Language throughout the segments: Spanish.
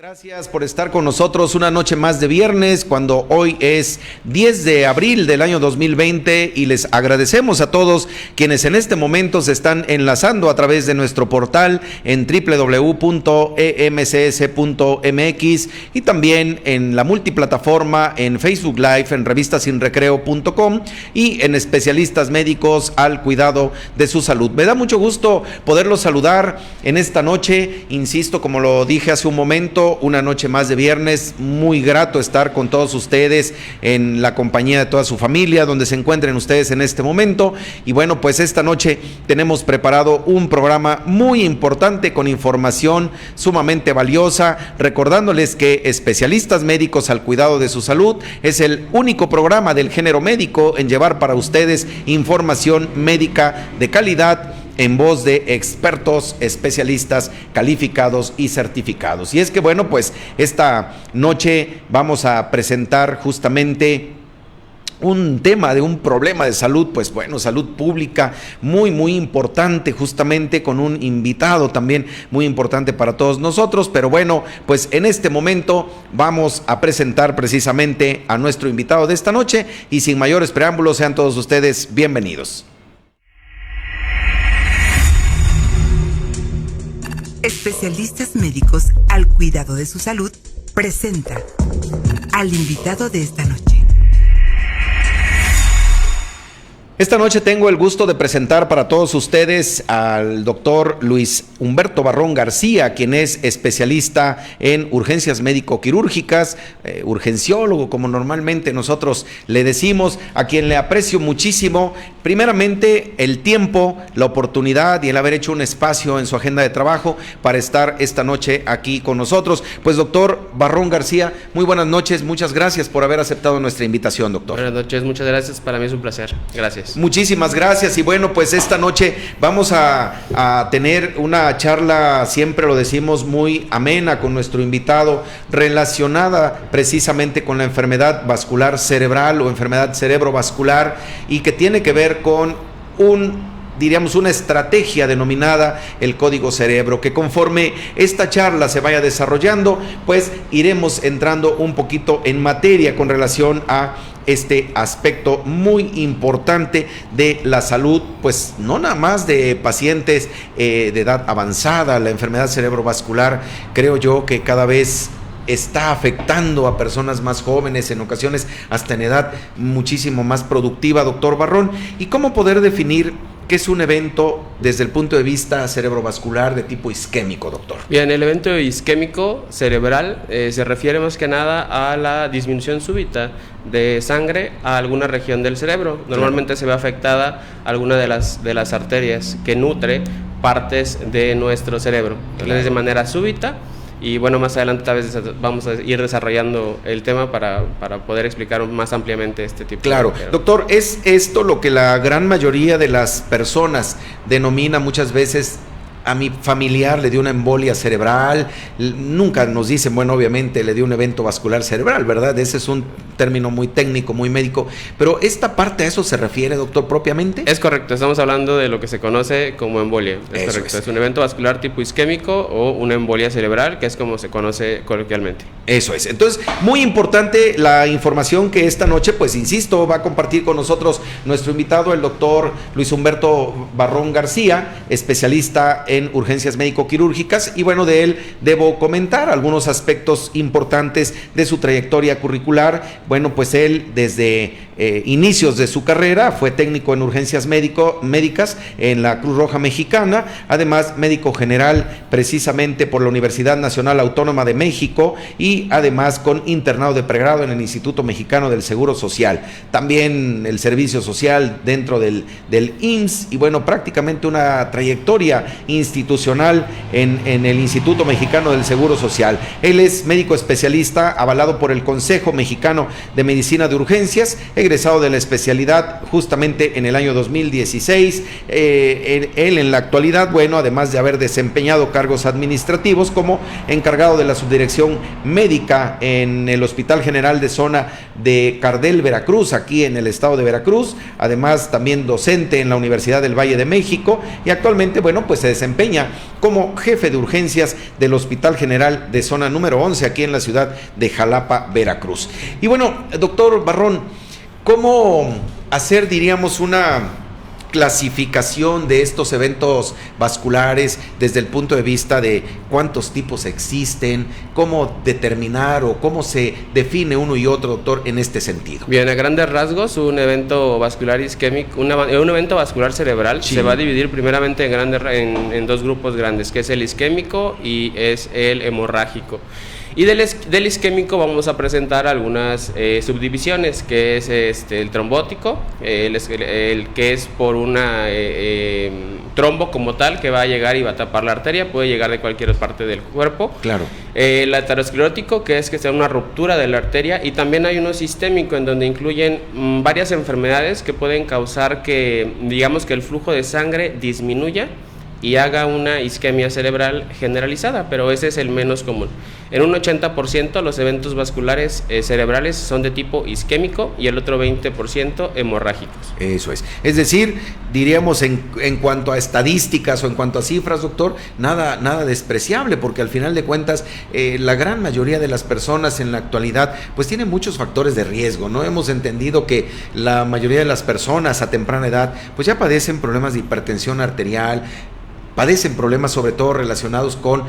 Gracias por estar con nosotros una noche más de viernes, cuando hoy es 10 de abril del año 2020, y les agradecemos a todos quienes en este momento se están enlazando a través de nuestro portal en www.emcs.mx y también en la multiplataforma en Facebook Live, en revistasinrecreo.com y en especialistas médicos al cuidado de su salud. Me da mucho gusto poderlos saludar en esta noche, insisto, como lo dije hace un momento, una noche más de viernes. Muy grato estar con todos ustedes en la compañía de toda su familia, donde se encuentren ustedes en este momento. Y bueno, pues esta noche tenemos preparado un programa muy importante con información sumamente valiosa, recordándoles que Especialistas Médicos al Cuidado de su Salud es el único programa del género médico en llevar para ustedes información médica de calidad en voz de expertos, especialistas calificados y certificados. Y es que bueno, pues esta noche vamos a presentar justamente un tema de un problema de salud, pues bueno, salud pública muy importante, justamente con un invitado también muy importante para todos nosotros. Pero bueno, pues en este momento vamos a presentar precisamente a nuestro invitado de esta noche, y sin mayores preámbulos, sean todos ustedes bienvenidos. Especialistas Médicos al Cuidado de su Salud presenta al invitado de esta noche. Esta noche tengo el gusto de presentar para todos ustedes al doctor Luis Humberto Barrón García, quien es especialista en urgencias médico-quirúrgicas, urgenciólogo, como normalmente nosotros le decimos, a quien le aprecio muchísimo, primeramente el tiempo, la oportunidad y el haber hecho un espacio en su agenda de trabajo para estar esta noche aquí con nosotros. Pues doctor Barrón García, muy buenas noches, muchas gracias por haber aceptado nuestra invitación, doctor. Buenas noches, muchas gracias, para mí es un placer, gracias. Muchísimas gracias. Y bueno, pues esta noche vamos a tener una charla, siempre lo decimos, muy amena con nuestro invitado, relacionada precisamente con la enfermedad vascular cerebral o enfermedad cerebrovascular, y que tiene que ver con una estrategia denominada el código cerebro, que conforme esta charla se vaya desarrollando, pues iremos entrando un poquito en materia con relación a este aspecto muy importante de la salud, pues no nada más de pacientes de edad avanzada. La enfermedad cerebrovascular, creo yo que cada vez está afectando a personas más jóvenes, en ocasiones hasta en edad muchísimo más productiva, doctor Barrón. ¿Y cómo poder definir qué es un evento desde el punto de vista cerebrovascular de tipo isquémico, doctor? Bien, el evento isquémico cerebral se refiere más que nada a la disminución súbita de sangre a alguna región del cerebro. Normalmente se ve afectada alguna de las arterias que nutre partes de nuestro cerebro. Entonces, de manera súbita. Y bueno, más adelante tal vez vamos a ir desarrollando el tema para poder explicar más ampliamente este tipo. Claro, doctor, ¿es esto lo que la gran mayoría de las personas denomina muchas veces: a mi familiar le dio una embolia cerebral? Nunca nos dicen, bueno, obviamente le dio un evento vascular cerebral, ¿verdad? Ese es un término muy técnico, muy médico, pero ¿esta parte a eso se refiere, doctor, propiamente? Es correcto, estamos hablando de lo que se conoce como embolia. Es correcto, es un evento vascular tipo isquémico o una embolia cerebral, que es como se conoce coloquialmente. Eso es. Entonces, muy importante la información que esta noche, pues insisto, va a compartir con nosotros nuestro invitado, el doctor Luis Humberto Barrón García, especialista en urgencias médico-quirúrgicas. Y bueno, de él debo comentar algunos aspectos importantes de su trayectoria curricular. Bueno, pues él desde inicios de su carrera fue técnico en urgencias médicas en la Cruz Roja Mexicana, además médico general precisamente por la Universidad Nacional Autónoma de México, y además con internado de pregrado en el Instituto Mexicano del Seguro Social, también el servicio social dentro del IMSS, y bueno, prácticamente una trayectoria institucional en el Instituto Mexicano del Seguro Social. Él es médico especialista avalado por el Consejo Mexicano de Medicina de Urgencias, egresado de la especialidad justamente en el año 2016. Él en la actualidad, bueno, además de haber desempeñado cargos administrativos como encargado de la subdirección médica en el Hospital General de Zona de Cardel, Veracruz, aquí en el estado de Veracruz, además también docente en la Universidad del Valle de México, y actualmente, bueno, pues se desempeña desempeña como jefe de urgencias del Hospital General de Zona número 11 aquí en la ciudad de Jalapa, Veracruz. Y bueno, doctor Barrón, ¿cómo hacer, diríamos, una clasificación de estos eventos vasculares desde el punto de vista de cuántos tipos existen, cómo determinar o cómo se define uno y otro, doctor, en este sentido? Bien, a grandes rasgos, un evento vascular isquémico, un evento vascular cerebral, sí, se va a dividir primeramente en dos grupos grandes, que es el isquémico y es el hemorrágico. Y del isquémico vamos a presentar algunas subdivisiones, que es el trombótico, el que es por una trombo como tal, que va a llegar y va a tapar la arteria, puede llegar de cualquier parte del cuerpo. Claro. El aterosclerótico, que es que sea una ruptura de la arteria, y también hay uno sistémico, en donde incluyen varias enfermedades que pueden causar que, digamos, que el flujo de sangre disminuya y haga una isquemia cerebral generalizada, pero ese es el menos común. En un 80% los eventos vasculares cerebrales son de tipo isquémico y el otro 20% hemorrágicos. Eso es. Es decir, diríamos en cuanto a estadísticas o en cuanto a cifras, doctor, nada despreciable, porque al final de cuentas la gran mayoría de las personas en la actualidad pues tienen muchos factores de riesgo, ¿no? Hemos entendido que la mayoría de las personas a temprana edad pues ya padecen problemas de hipertensión arterial, padecen problemas sobre todo relacionados con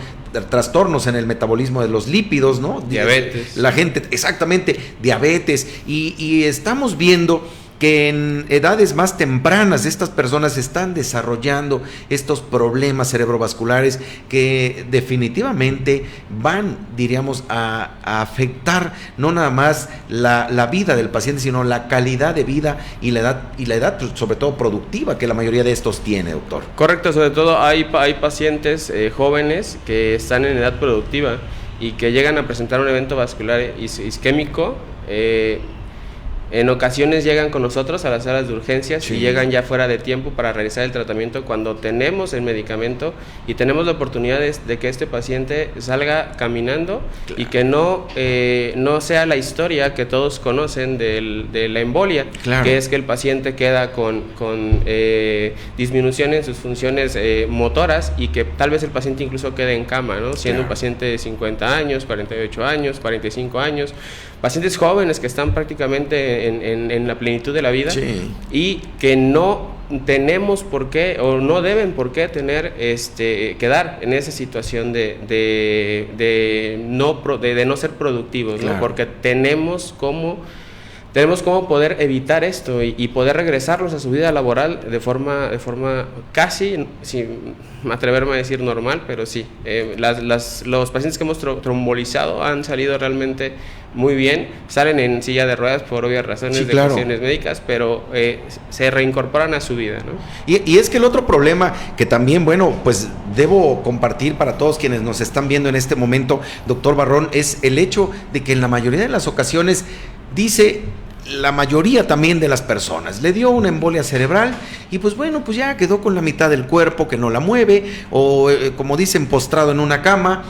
trastornos en el metabolismo de los lípidos, ¿no? Diabetes. La gente, exactamente, diabetes, y estamos viendo que en edades más tempranas estas personas están desarrollando estos problemas cerebrovasculares que definitivamente van, diríamos, a afectar no nada más la vida del paciente, sino la calidad de vida y la edad sobre todo productiva que la mayoría de estos tiene, doctor. Correcto, sobre todo hay pacientes jóvenes que están en edad productiva y que llegan a presentar un evento vascular isquémico. En ocasiones llegan con nosotros a las salas de urgencias, sí, y llegan ya fuera de tiempo para realizar el tratamiento cuando tenemos el medicamento y tenemos la oportunidad de que este paciente salga caminando, claro, y que no sea la historia que todos conocen de la embolia, claro, que es que el paciente queda con disminución en sus funciones motoras y que tal vez el paciente incluso quede en cama, ¿no? Siendo, claro, un paciente de 50 años, 48 años, 45 años, pacientes jóvenes que están prácticamente en la plenitud de la vida, sí, y que no tenemos por qué o no deben por qué tener quedar en esa situación de no ser productivos, claro, ¿no? Porque tenemos cómo poder evitar esto y poder regresarlos a su vida laboral de forma casi, sin atreverme a decir normal, pero sí. Los pacientes que hemos trombolizado han salido realmente muy bien, salen en silla de ruedas por obvias razones, sí, de claro, cuestiones médicas, pero se reincorporan a su vida, ¿no? Y es que el otro problema que también, bueno, pues debo compartir para todos quienes nos están viendo en este momento, doctor Barrón, es el hecho de que en la mayoría de las ocasiones dice la mayoría también de las personas, le dio una embolia cerebral y pues bueno, pues ya quedó con la mitad del cuerpo que no la mueve o como dicen, postrado en una cama,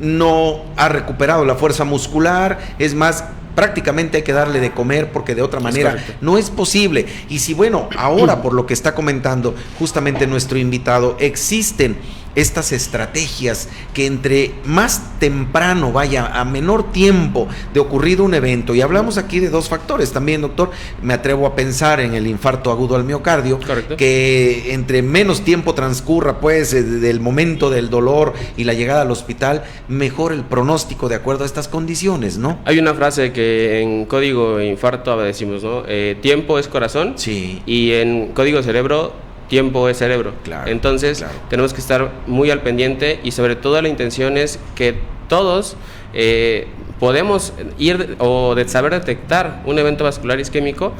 no ha recuperado la fuerza muscular, es más, prácticamente hay que darle de comer porque de otra manera no es posible. Y si bueno, ahora por lo que está comentando justamente nuestro invitado, existen estas estrategias que entre más temprano, vaya, a menor tiempo de ocurrido un evento, y hablamos aquí de dos factores también, doctor, me atrevo a pensar en el infarto agudo al miocardio, correcto, que entre menos tiempo transcurra pues del momento del dolor y la llegada al hospital, mejor el pronóstico de acuerdo a estas condiciones, ¿no? Hay una frase que en código infarto decimos, ¿no? Tiempo es corazón, sí, y en código cerebro, tiempo es cerebro. Claro, entonces, claro, tenemos que estar muy al pendiente y sobre todo la intención es que todos podemos ir o saber detectar un evento vascular isquémico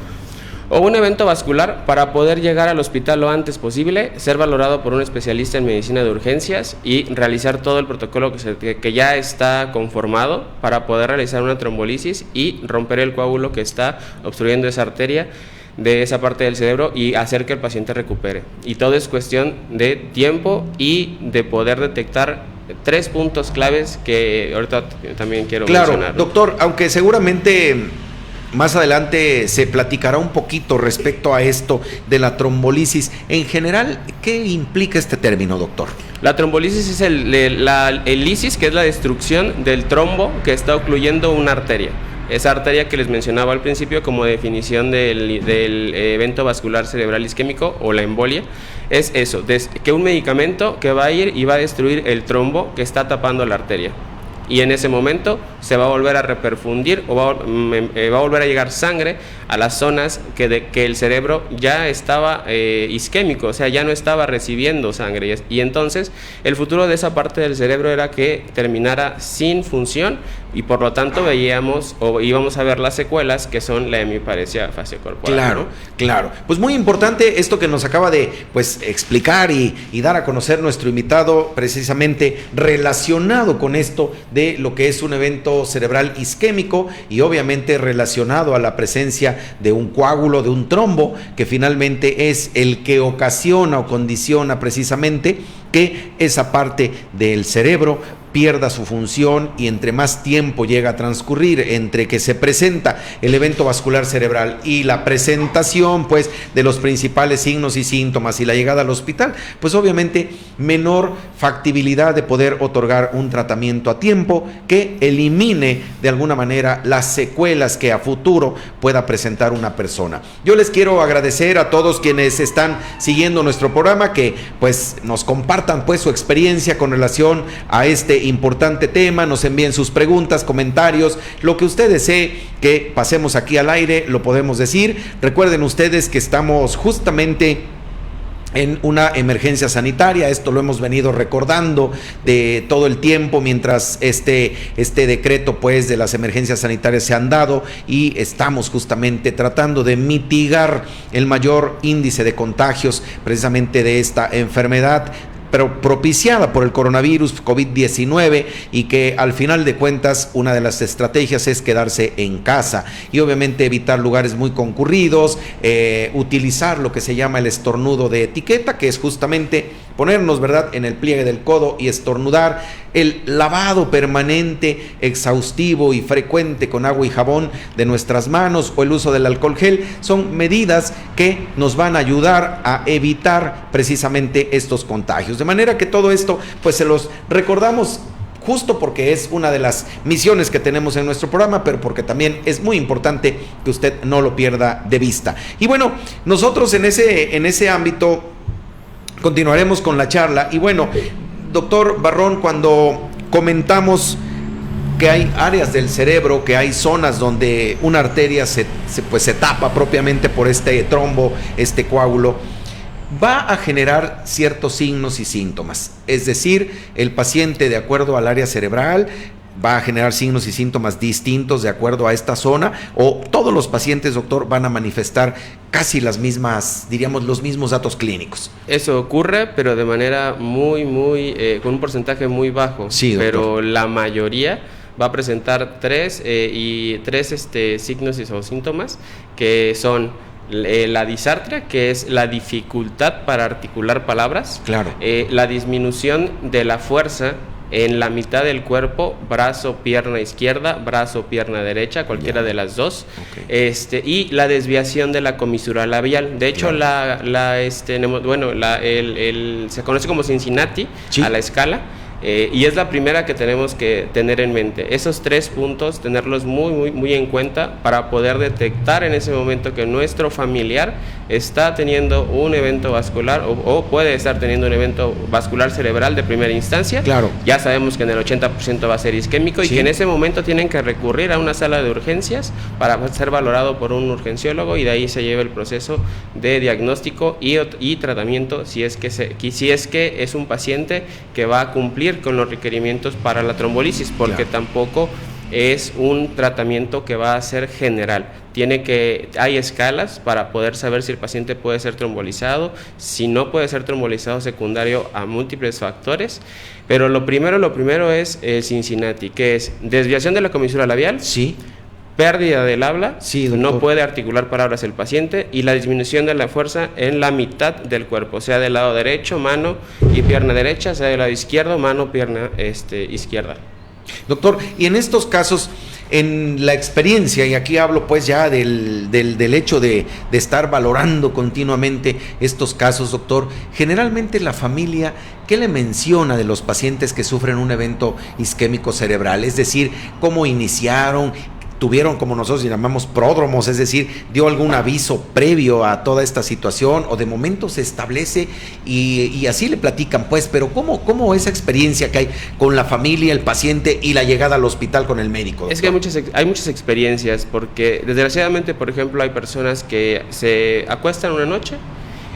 o un evento vascular para poder llegar al hospital lo antes posible, ser valorado por un especialista en medicina de urgencias y realizar todo el protocolo que ya está conformado para poder realizar una trombolisis y romper el coágulo que está obstruyendo esa arteria de esa parte del cerebro y hacer que el paciente recupere. Y todo es cuestión de tiempo y de poder detectar 3 puntos claves que ahorita también quiero mencionar. Claro, doctor, aunque seguramente más adelante se platicará un poquito respecto a esto de la trombolisis. En general, ¿qué implica este término, doctor? La trombolisis es el lisis, que es la destrucción del trombo que está ocluyendo una arteria. Esa arteria que les mencionaba al principio como definición del evento vascular cerebral isquémico o la embolia, es eso, que un medicamento que va a ir y va a destruir el trombo que está tapando la arteria. Y en ese momento se va a volver a reperfundir o va a volver a llegar sangre a las zonas que el cerebro ya estaba isquémico, o sea, ya no estaba recibiendo sangre. Y entonces el futuro de esa parte del cerebro era que terminara sin función y por lo tanto veíamos o íbamos a ver las secuelas que son la hemiparesia faciocorporal. Claro, ¿no? claro. Pues muy importante esto que nos acaba de explicar y dar a conocer nuestro invitado, precisamente relacionado con esto de lo que es un evento cerebral isquémico y obviamente relacionado a la presencia de un coágulo, de un trombo, que finalmente es el que ocasiona o condiciona precisamente que esa parte del cerebro pierda su función y entre más tiempo llega a transcurrir entre que se presenta el evento vascular cerebral y la presentación pues de los principales signos y síntomas y la llegada al hospital, pues obviamente menor factibilidad de poder otorgar un tratamiento a tiempo que elimine de alguna manera las secuelas que a futuro pueda presentar una persona. Yo les quiero agradecer a todos quienes están siguiendo nuestro programa, que pues nos compartan pues su experiencia con relación a este importante tema, nos envíen sus preguntas, comentarios, lo que usted desee que pasemos aquí al aire, lo podemos decir. Recuerden ustedes que estamos justamente en una emergencia sanitaria, esto lo hemos venido recordando de todo el tiempo mientras este decreto pues de las emergencias sanitarias se han dado y estamos justamente tratando de mitigar el mayor índice de contagios precisamente de esta enfermedad, pero propiciada por el coronavirus COVID-19 y que al final de cuentas una de las estrategias es quedarse en casa y obviamente evitar lugares muy concurridos, utilizar lo que se llama el estornudo de etiqueta, que es justamente ponernos, ¿verdad?, en el pliegue del codo y estornudar, el lavado permanente, exhaustivo y frecuente con agua y jabón de nuestras manos o el uso del alcohol gel, son medidas que nos van a ayudar a evitar precisamente estos contagios. De manera que todo esto, pues se los recordamos justo porque es una de las misiones que tenemos en nuestro programa, pero porque también es muy importante que usted no lo pierda de vista. Y bueno, nosotros en ese ámbito continuaremos con la charla. Y bueno, doctor Barrón, cuando comentamos que hay áreas del cerebro, que hay zonas donde una arteria se tapa propiamente por este trombo, este coágulo, va a generar ciertos signos y síntomas. Es decir, el paciente, de acuerdo al área cerebral, va a generar signos y síntomas distintos de acuerdo a esta zona, o todos los pacientes, doctor, van a manifestar casi las mismas, diríamos, los mismos datos clínicos. Eso ocurre, pero de manera con un porcentaje muy bajo. Sí, doctor. Pero la mayoría va a presentar tres signos o síntomas, que son la disartria, que es la dificultad para articular palabras. Claro. La disminución de la fuerza en la mitad del cuerpo, brazo, pierna izquierda, brazo, pierna derecha, cualquiera de las dos. Okay. Y la desviación de la comisura labial. De hecho, se conoce como Cincinnati, sí, a la escala. Y es la primera que tenemos que tener en mente. Esos 3 puntos, tenerlos muy en cuenta para poder detectar en ese momento que nuestro familiar está teniendo un evento vascular o puede estar teniendo un evento vascular cerebral de primera instancia. Claro. Ya sabemos que en el 80% va a ser isquémico, sí, y que en ese momento tienen que recurrir a una sala de urgencias para ser valorado por un urgenciólogo, y de ahí se lleva el proceso de diagnóstico y tratamiento si es que es un paciente que va a cumplir con los requerimientos para la trombolisis, porque tampoco es un tratamiento que va a ser general. Hay escalas para poder saber si el paciente puede ser trombolizado, si no puede ser trombolizado secundario a múltiples factores, pero lo primero es el Cincinnati, que es desviación de la comisura labial, sí, pérdida del habla, sí, no puede articular palabras el paciente, y la disminución de la fuerza en la mitad del cuerpo, sea del lado derecho, mano y pierna derecha, sea del lado izquierdo, mano, pierna izquierda. Doctor, y en estos casos, en la experiencia, y aquí hablo pues ya del hecho de estar valorando continuamente estos casos, doctor, generalmente la familia, ¿qué le menciona de los pacientes que sufren un evento isquémico cerebral? Es decir, ¿cómo iniciaron? ¿Tuvieron, como nosotros llamamos, pródromos? Es decir, ¿dio algún aviso previo a toda esta situación? ¿O de momento se establece y así le platican? Pues, pero ¿cómo esa experiencia que hay con la familia, el paciente y la llegada al hospital con el médico, doctor? Es que hay muchas experiencias, porque desgraciadamente, por ejemplo, hay personas que se acuestan una noche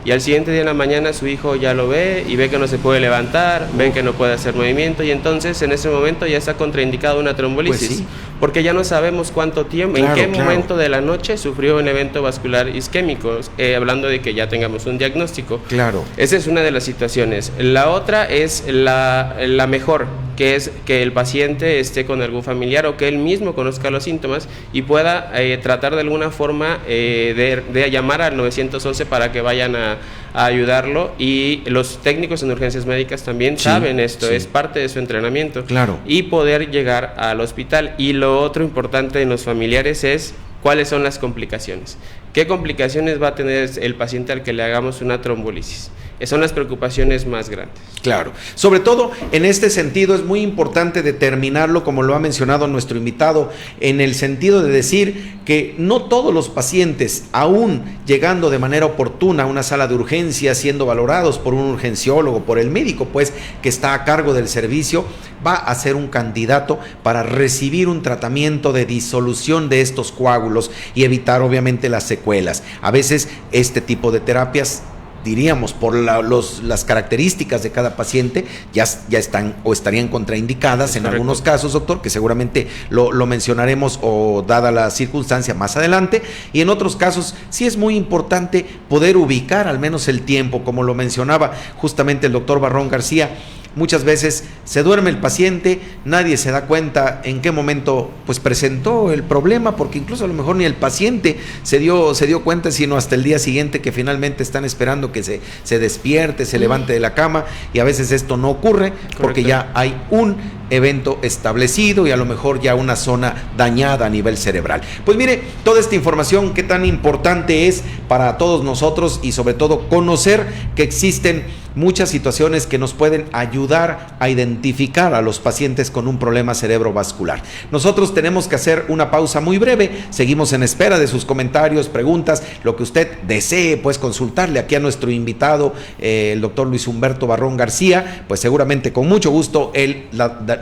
y al siguiente día en la mañana su hijo ya lo ve y ve que no se puede levantar, ven que no puede hacer movimiento, y entonces en ese momento ya está contraindicado una trombolisis, Pues sí, porque ya no sabemos cuánto tiempo, claro, en qué momento de la noche sufrió un evento vascular isquémico, hablando de que ya tengamos un diagnóstico. Claro. Esa es una de las situaciones. La otra es la mejor, que es que el paciente esté con algún familiar o que él mismo conozca los síntomas y pueda tratar de alguna forma de llamar al 911 para que vayan a ayudarlo, y los técnicos en urgencias médicas también saben esto, es parte de su entrenamiento. Claro. Y poder llegar al hospital. Y lo otro importante en los familiares es cuáles son las complicaciones. ¿Qué complicaciones va a tener el paciente al que le hagamos una trombolisis? Son las preocupaciones más grandes. Claro, sobre todo en este sentido es muy importante determinarlo, como lo ha mencionado nuestro invitado, en el sentido de decir que no todos los pacientes, aún llegando de manera oportuna a una sala de urgencias, siendo valorados por un urgenciólogo, por el médico pues que está a cargo del servicio, va a ser un candidato para recibir un tratamiento de disolución de estos coágulos y evitar obviamente las secuelas. A veces este tipo de terapias, diríamos, por las características de cada paciente, ya están o estarían contraindicadas en algunos casos, doctor, que seguramente lo mencionaremos o dada la circunstancia más adelante, y en otros casos sí es muy importante poder ubicar al menos el tiempo, como lo mencionaba justamente el doctor Barrón García. Muchas veces se duerme el paciente, nadie se da cuenta en qué momento pues presentó el problema, porque incluso a lo mejor ni el paciente se dio cuenta, sino hasta el día siguiente, que finalmente están esperando que se despierte, se levante de la cama, y a veces esto no ocurre porque ya hay un evento establecido y a lo mejor ya una zona dañada a nivel cerebral. Pues mire, toda esta información, qué tan importante es para todos nosotros, y sobre todo conocer que existen muchas situaciones que nos pueden ayudar a identificar a los pacientes con un problema cerebrovascular. Nosotros tenemos que hacer una pausa muy breve, seguimos en espera de sus comentarios, preguntas, lo que usted desee pues consultarle aquí a nuestro invitado, el doctor Luis Humberto Barrón García, pues seguramente con mucho gusto él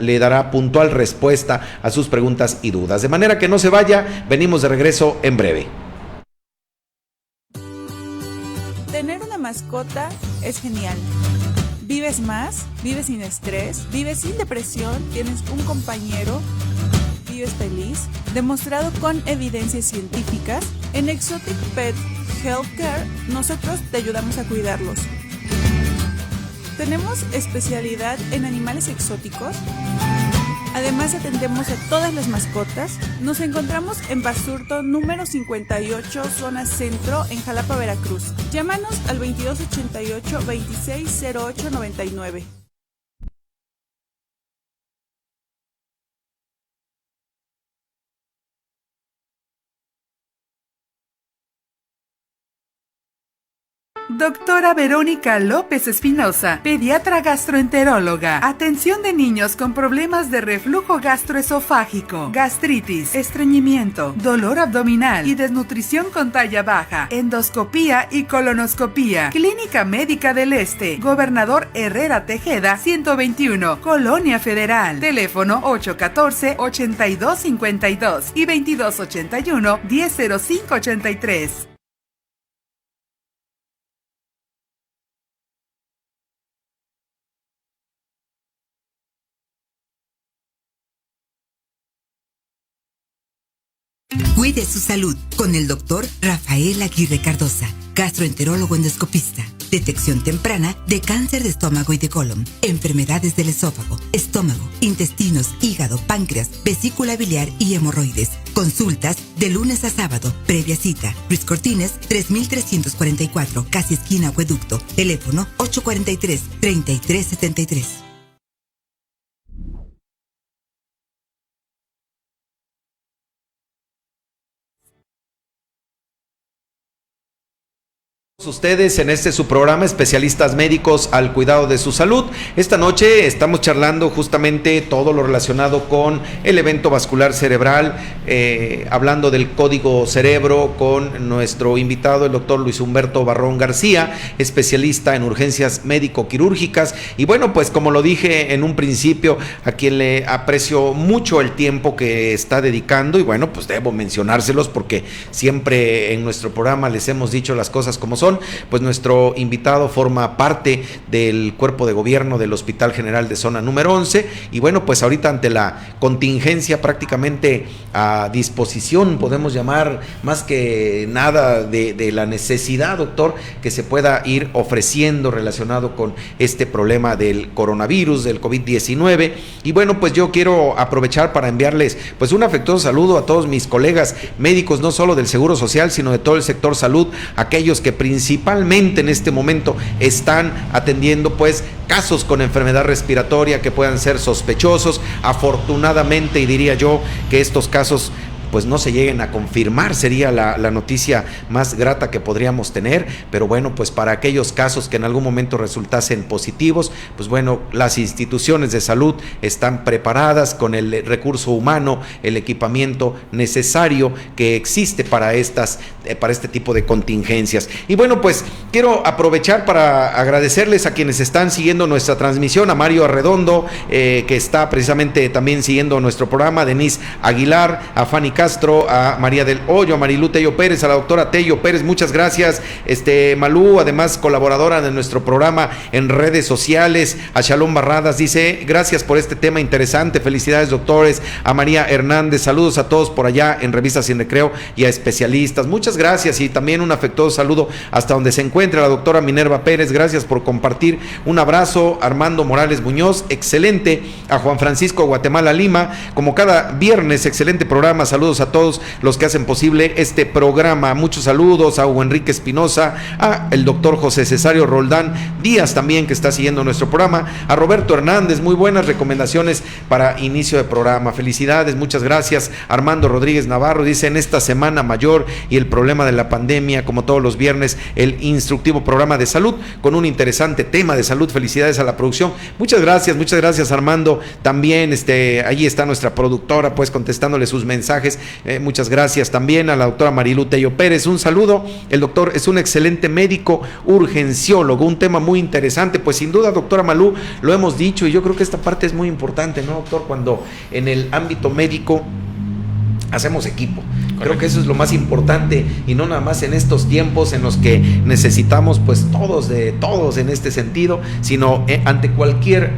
le dará puntual respuesta a sus preguntas y dudas. De manera que no se vaya, venimos de regreso en breve. Tener una mascota es genial. Vives más, vives sin estrés, vives sin depresión, tienes un compañero, vives feliz. Demostrado con evidencias científicas, en Exotic Pet Healthcare nosotros te ayudamos a cuidarlos. Tenemos especialidad en animales exóticos. Además atendemos a todas las mascotas. Nos encontramos en Basurto número 58, zona centro, en Jalapa, Veracruz. Llámanos al 2288-260899. Doctora Verónica López Espinosa, pediatra gastroenteróloga. Atención de niños con problemas de reflujo gastroesofágico, gastritis, estreñimiento, dolor abdominal y desnutrición con talla baja, endoscopía y colonoscopía. Clínica Médica del Este, Gobernador Herrera Tejeda, 121, Colonia Federal. Teléfono 814-8252 y 2281-100583. Cuide su salud con el doctor Rafael Aguirre Cardosa, gastroenterólogo endoscopista. Detección temprana de cáncer de estómago y de colon, enfermedades del esófago, estómago, intestinos, hígado, páncreas, vesícula biliar y hemorroides. Consultas de lunes a sábado, previa cita. Luis Cortines, 3344, casi esquina Acueducto. Teléfono 843-3373. Ustedes en este su programa Especialistas Médicos al Cuidado de su Salud. Esta noche estamos charlando justamente todo lo relacionado con el evento vascular cerebral, hablando del código cerebro con nuestro invitado, el doctor Luis Humberto Barrón García, especialista en urgencias médico-quirúrgicas. Y bueno, pues como lo dije en un principio, a quien le aprecio mucho el tiempo que está dedicando, y bueno, pues debo mencionárselos porque siempre en nuestro programa les hemos dicho las cosas como son. Pues nuestro invitado forma parte del cuerpo de gobierno del Hospital General de Zona número 11 y bueno, pues ahorita ante la contingencia prácticamente a disposición, podemos llamar más que nada de la necesidad, doctor, que se pueda ir ofreciendo relacionado con este problema del coronavirus, del COVID-19. Y bueno, pues yo quiero aprovechar para enviarles pues un afectuoso saludo a todos mis colegas médicos, no solo del Seguro Social, sino de todo el sector salud, aquellos que principalmente en este momento están atendiendo pues casos con enfermedad respiratoria que puedan ser sospechosos. Afortunadamente, y diría yo que estos casos pues no se lleguen a confirmar, sería la noticia más grata que podríamos tener, pero bueno, pues para aquellos casos que en algún momento resultasen positivos, pues bueno, las instituciones de salud están preparadas con el recurso humano, el equipamiento necesario que existe para este tipo de contingencias. Y bueno, pues quiero aprovechar para agradecerles a quienes están siguiendo nuestra transmisión, a Mario Arredondo, que está precisamente también siguiendo nuestro programa, a Denise Aguilar, a Fanny Castro, a María del Hoyo, a Marilu Tello Pérez, a la doctora Tello Pérez, muchas gracias. Malú, además colaboradora de nuestro programa en redes sociales, a Shalom Barradas, dice, gracias por este tema interesante, felicidades doctores, a María Hernández, saludos a todos por allá en Revista Sin Recreo y a especialistas, muchas gracias, y también un afectuoso saludo hasta donde se encuentra la doctora Minerva Pérez, gracias por compartir, un abrazo. Armando Morales Muñoz, excelente, a Juan Francisco Guatemala Lima, como cada viernes, excelente programa, saludos a todos los que hacen posible este programa, muchos saludos a Hugo Enrique Espinosa, a el doctor José Cesario Roldán Díaz también que está siguiendo nuestro programa, a Roberto Hernández, muy buenas recomendaciones para inicio de programa, felicidades, muchas gracias. Armando Rodríguez Navarro dice, en esta semana mayor y el problema de la pandemia, como todos los viernes, el instructivo programa de salud con un interesante tema de salud, felicidades a la producción, muchas gracias Armando, también ahí está nuestra productora pues contestándole sus mensajes. Muchas gracias también a la doctora Marilu Tello Pérez, un saludo. El doctor es un excelente médico urgenciólogo, un tema muy interesante, pues sin duda, doctora Malú, lo hemos dicho y yo creo que esta parte es muy importante, ¿no, doctor? Cuando en el ámbito médico hacemos equipo. Creo que eso es lo más importante y no nada más en estos tiempos en los que necesitamos pues todos de todos en este sentido, sino ante cualquier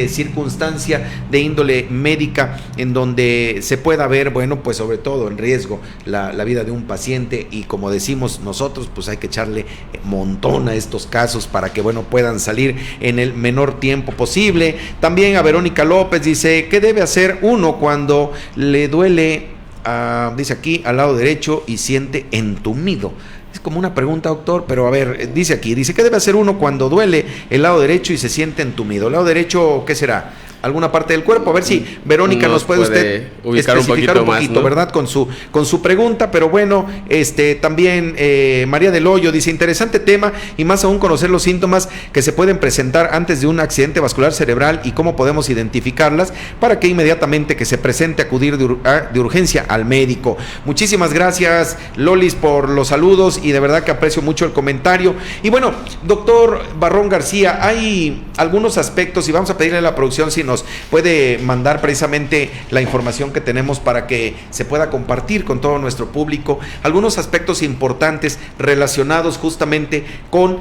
circunstancia de índole médica en donde se pueda ver, bueno, pues sobre todo en riesgo la vida de un paciente y como decimos nosotros, pues hay que echarle montón a estos casos para que, bueno, puedan salir en el menor tiempo posible. También a Verónica López dice, ¿qué debe hacer uno cuando le duele? Dice aquí al lado derecho y siente entumido. Es como una pregunta, doctor, pero a ver, dice aquí, ¿qué debe hacer uno cuando duele el lado derecho y se siente entumido? ¿El lado derecho qué será? ¿Alguna parte del cuerpo? A ver si Verónica nos puede usted ubicar especificar un poquito, más, ¿no? ¿Verdad? Con su pregunta, pero bueno, también María del Hoyo dice, interesante tema y más aún conocer los síntomas que se pueden presentar antes de un accidente vascular cerebral y cómo podemos identificarlas para que inmediatamente que se presente acudir de urgencia al médico. Muchísimas gracias, Lolis, por los saludos y de verdad que aprecio mucho el comentario. Y bueno, doctor Barrón García, hay algunos aspectos y vamos a pedirle a la producción si nos puede mandar precisamente la información que tenemos para que se pueda compartir con todo nuestro público, algunos aspectos importantes relacionados justamente con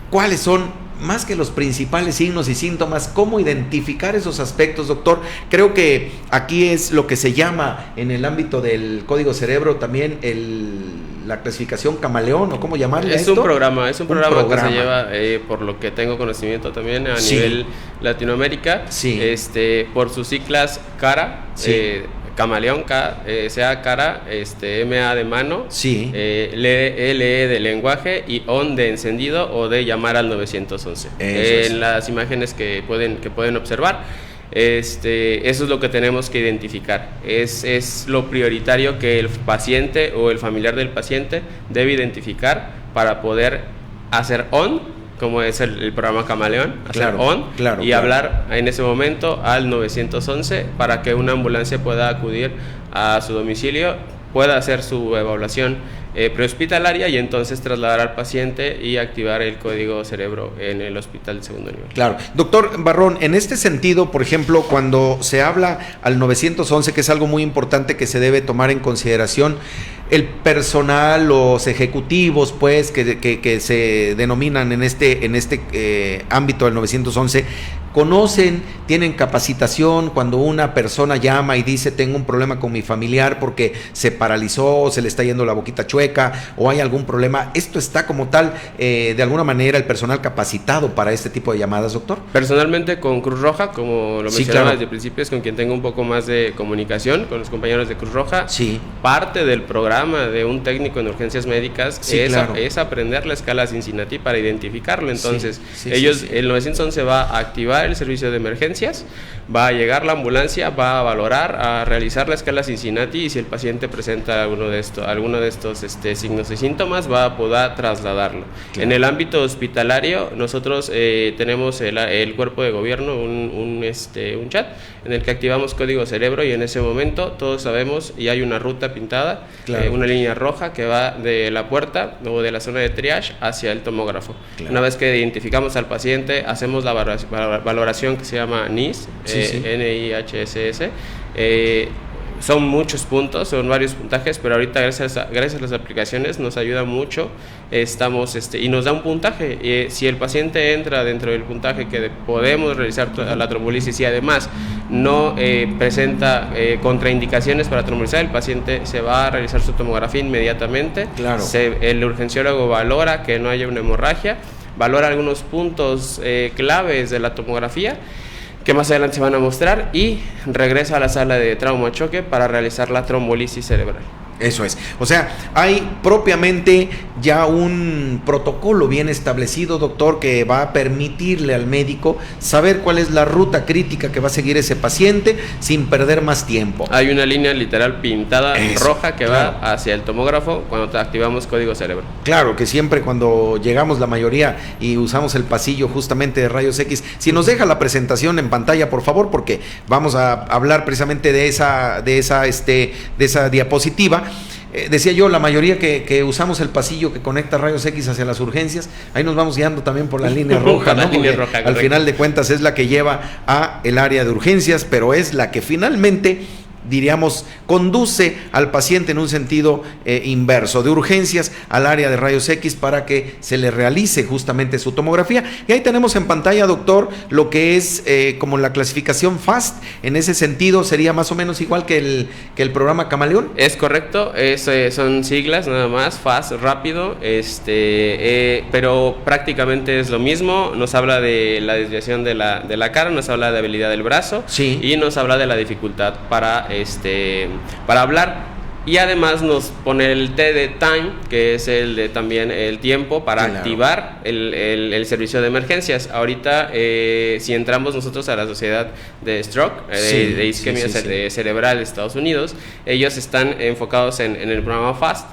cuáles son, más que los principales signos y síntomas, cómo identificar esos aspectos, doctor. Creo que aquí es lo que se llama en el ámbito del código cerebro también la clasificación camaleón, o cómo llamarle es esto. un programa que se lleva, por lo que tengo conocimiento también a nivel Latinoamérica, por sus siglas CARA, camaleón, sea cara, MA de mano, LE de lenguaje y ON de encendido o de llamar al 911. En las imágenes que pueden observar. Eso es lo que tenemos que identificar, es lo prioritario que el paciente o el familiar del paciente debe identificar para poder hacer on, como es el programa Camaleón, hacer on y hablar en ese momento al 911 para que una ambulancia pueda acudir a su domicilio, pueda hacer su evaluación prehospitalaria y entonces trasladar al paciente y activar el código cerebro en el hospital de segundo nivel. Claro. Doctor Barrón, en este sentido, por ejemplo, cuando se habla al 911, que es algo muy importante que se debe tomar en consideración, el personal, los ejecutivos, pues, que se denominan en este ámbito del 911, conocen, tienen capacitación cuando una persona llama y dice tengo un problema con mi familiar porque se paralizó, se le está yendo la boquita chueca o hay algún problema. ¿Esto está como tal, de alguna manera, el personal capacitado para este tipo de llamadas, doctor? Personalmente con Cruz Roja, como lo mencionaba desde el principio, es con quien tengo un poco más de comunicación, con los compañeros de Cruz Roja. Sí. Parte del programa de un técnico en urgencias médicas es aprender la escala Cincinnati para identificarlo. Entonces, el 911 va a activar el servicio de emergencias, va a llegar la ambulancia, va a valorar, a realizar la escala Cincinnati y si el paciente presenta alguno de estos signos y síntomas, va a poder trasladarlo. Claro. En el ámbito hospitalario, nosotros tenemos el cuerpo de gobierno, un chat en el que activamos código cerebro y en ese momento todos sabemos y hay una ruta pintada, una línea roja que va de la puerta o de la zona de triage hacia el tomógrafo. Claro. Una vez que identificamos al paciente, hacemos la valoración que se llama NIHSS, NIHSS. Son muchos puntos, son varios puntajes, pero ahorita gracias a las aplicaciones nos ayuda mucho, y nos da un puntaje. Si el paciente entra dentro del puntaje que podemos realizar la trombolisis y además no presenta contraindicaciones para trombolizar, el paciente se va a realizar su tomografía inmediatamente. Claro. El urgenciólogo valora que no haya una hemorragia, valora algunos puntos claves de la tomografía que más adelante se van a mostrar y regresa a la sala de trauma choque para realizar la trombolisis cerebral. Eso es. O sea, hay propiamente ya un protocolo bien establecido, doctor, que va a permitirle al médico saber cuál es la ruta crítica que va a seguir ese paciente sin perder más tiempo. Hay una línea literal pintada roja que va hacia el tomógrafo cuando activamos código cerebro. Claro, que siempre cuando llegamos la mayoría y usamos el pasillo justamente de rayos X, si nos deja la presentación en pantalla, por favor, porque vamos a hablar precisamente de esa diapositiva. Decía yo, la mayoría que usamos el pasillo que conecta rayos X hacia las urgencias, ahí nos vamos guiando también por la línea roja, ¿no? Al final de cuentas es la que lleva a el área de urgencias, pero es la que finalmente, diríamos, conduce al paciente en un sentido inverso, de urgencias al área de rayos X para que se le realice justamente su tomografía. Y ahí tenemos en pantalla, doctor, lo que es como la clasificación FAST. En ese sentido sería más o menos igual que el programa Camaleón. Es correcto, son siglas nada más, FAST, rápido, pero prácticamente es lo mismo. Nos habla de la desviación de la cara, nos habla de habilidad del brazo y nos habla de la dificultad para hablar, y además nos pone el T de time, que es también el tiempo para activar el servicio de emergencias. Ahorita, si entramos nosotros a la sociedad de stroke, de isquemia cerebral de Estados Unidos, ellos están enfocados en el programa FAST.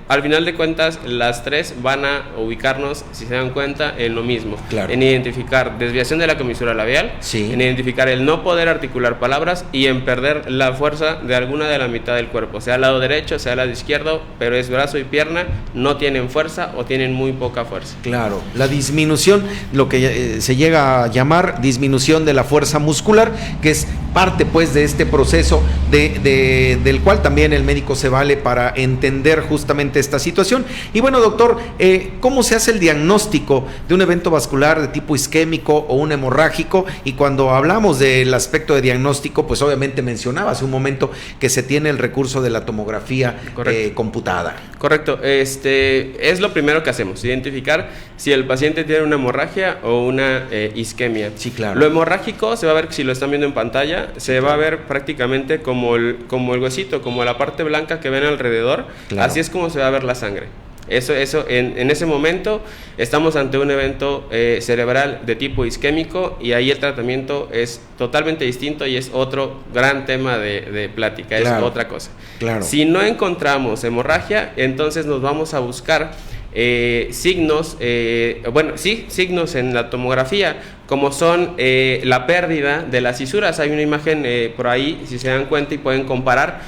Al final de cuentas, las tres van a ubicarnos, si se dan cuenta, en lo mismo, en identificar desviación de la comisura labial, en identificar el no poder articular palabras y en perder la fuerza de alguna de la mitad del cuerpo, sea al lado derecho, sea al lado izquierdo, pero es brazo y pierna, no tienen fuerza o tienen muy poca fuerza. Claro, la disminución, lo que se llega a llamar disminución de la fuerza muscular, que es parte pues de este proceso del cual también el médico se vale para entender justamente esta situación. Y bueno, doctor, ¿cómo se hace el diagnóstico de un evento vascular de tipo isquémico o un hemorrágico? Y cuando hablamos del aspecto de diagnóstico, pues obviamente mencionaba hace un momento que se tiene el recurso de la tomografía computada. Correcto, es lo primero que hacemos, identificar si el paciente tiene una hemorragia o una isquemia. Sí, claro. Lo hemorrágico se va a ver, si lo están viendo en pantalla, se va a ver prácticamente como el huesito, como la parte blanca que ven alrededor. Claro. Así es como se va a ver la sangre. Eso en ese momento estamos ante un evento cerebral de tipo isquémico y ahí el tratamiento es totalmente distinto y es otro gran tema de plática, es otra cosa. Claro. Si no encontramos hemorragia, entonces nos vamos a buscar signos en la tomografía, como son la pérdida de las cisuras. Hay una imagen por ahí, si se dan cuenta y pueden comparar,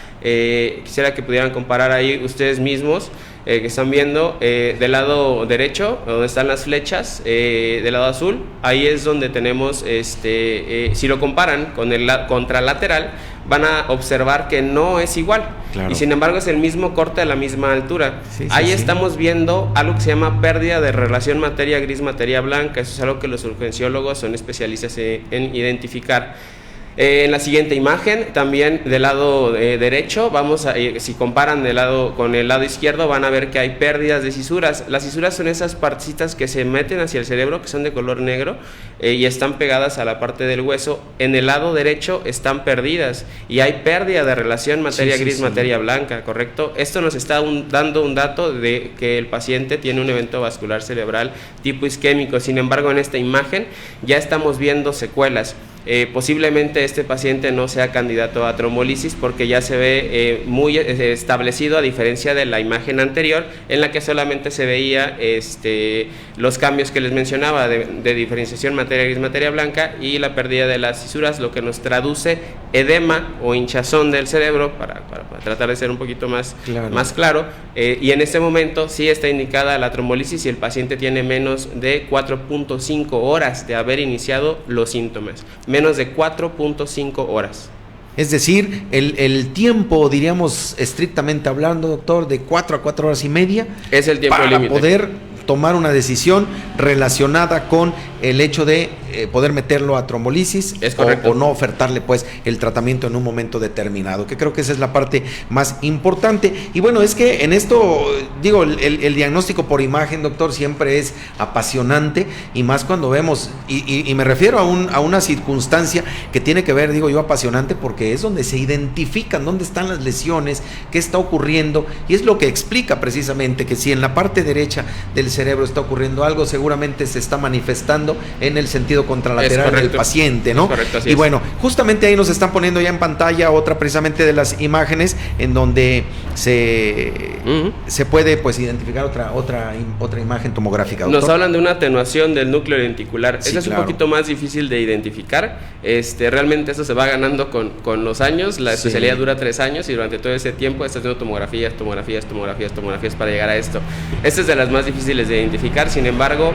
quisiera que pudieran comparar ahí ustedes mismos, que están viendo del lado derecho, donde están las flechas, del lado azul, ahí es donde tenemos, si lo comparan con el contralateral, van a observar que no es igual, claro. Y sin embargo es el mismo corte a la misma altura. Ahí estamos viendo algo que se llama pérdida de relación materia gris-materia blanca. Eso es algo que los urgenciólogos son especialistas en identificar. En la siguiente imagen, también del lado derecho, si comparan con el lado izquierdo, van a ver que hay pérdidas de cisuras. Las cisuras son esas partecitas que se meten hacia el cerebro, que son de color negro, y están pegadas a la parte del hueso. En el lado derecho están perdidas, y hay pérdida de relación materia gris, materia blanca, ¿correcto? Esto nos está dando un dato de que el paciente tiene un evento vascular cerebral tipo isquémico. Sin embargo, en esta imagen ya estamos viendo secuelas. Posiblemente este paciente no sea candidato a trombolisis porque ya se ve muy establecido, a diferencia de la imagen anterior en la que solamente se veía los cambios que les mencionaba de diferenciación materia gris, materia blanca y la pérdida de las cisuras, lo que nos traduce edema o hinchazón del cerebro, para tratar de ser un poquito más claro, y en este momento sí está indicada la trombolisis si el paciente tiene menos de 4.5 horas de haber iniciado los síntomas. Menos de 4.5 horas. Es decir, el tiempo, diríamos estrictamente hablando, doctor, de 4 a 4 horas y media es el tiempo límite para poder tomar una decisión relacionada con el hecho de poder meterlo a trombolisis o no ofertarle pues el tratamiento en un momento determinado, que creo que esa es la parte más importante. Y bueno, es que en esto, digo, el diagnóstico por imagen, doctor, siempre es apasionante, y más cuando vemos, y me refiero a una circunstancia que tiene que ver, digo yo, apasionante, porque es donde se identifican dónde están las lesiones, qué está ocurriendo, y es lo que explica precisamente que si en la parte derecha del cerebro está ocurriendo algo, seguramente se está manifestando en el sentido contralateral del paciente, ¿no? Y bueno, justamente ahí nos están poniendo ya en pantalla otra precisamente de las imágenes en donde se puede pues identificar otra imagen tomográfica, doctor. Nos hablan de una atenuación del núcleo lenticular. Sí, es un poquito más difícil de identificar. Realmente eso se va ganando con los años. La especialidad dura 3 años y durante todo ese tiempo estás haciendo tomografías para llegar a esto. Esta es de las más difíciles de identificar. Sin embargo,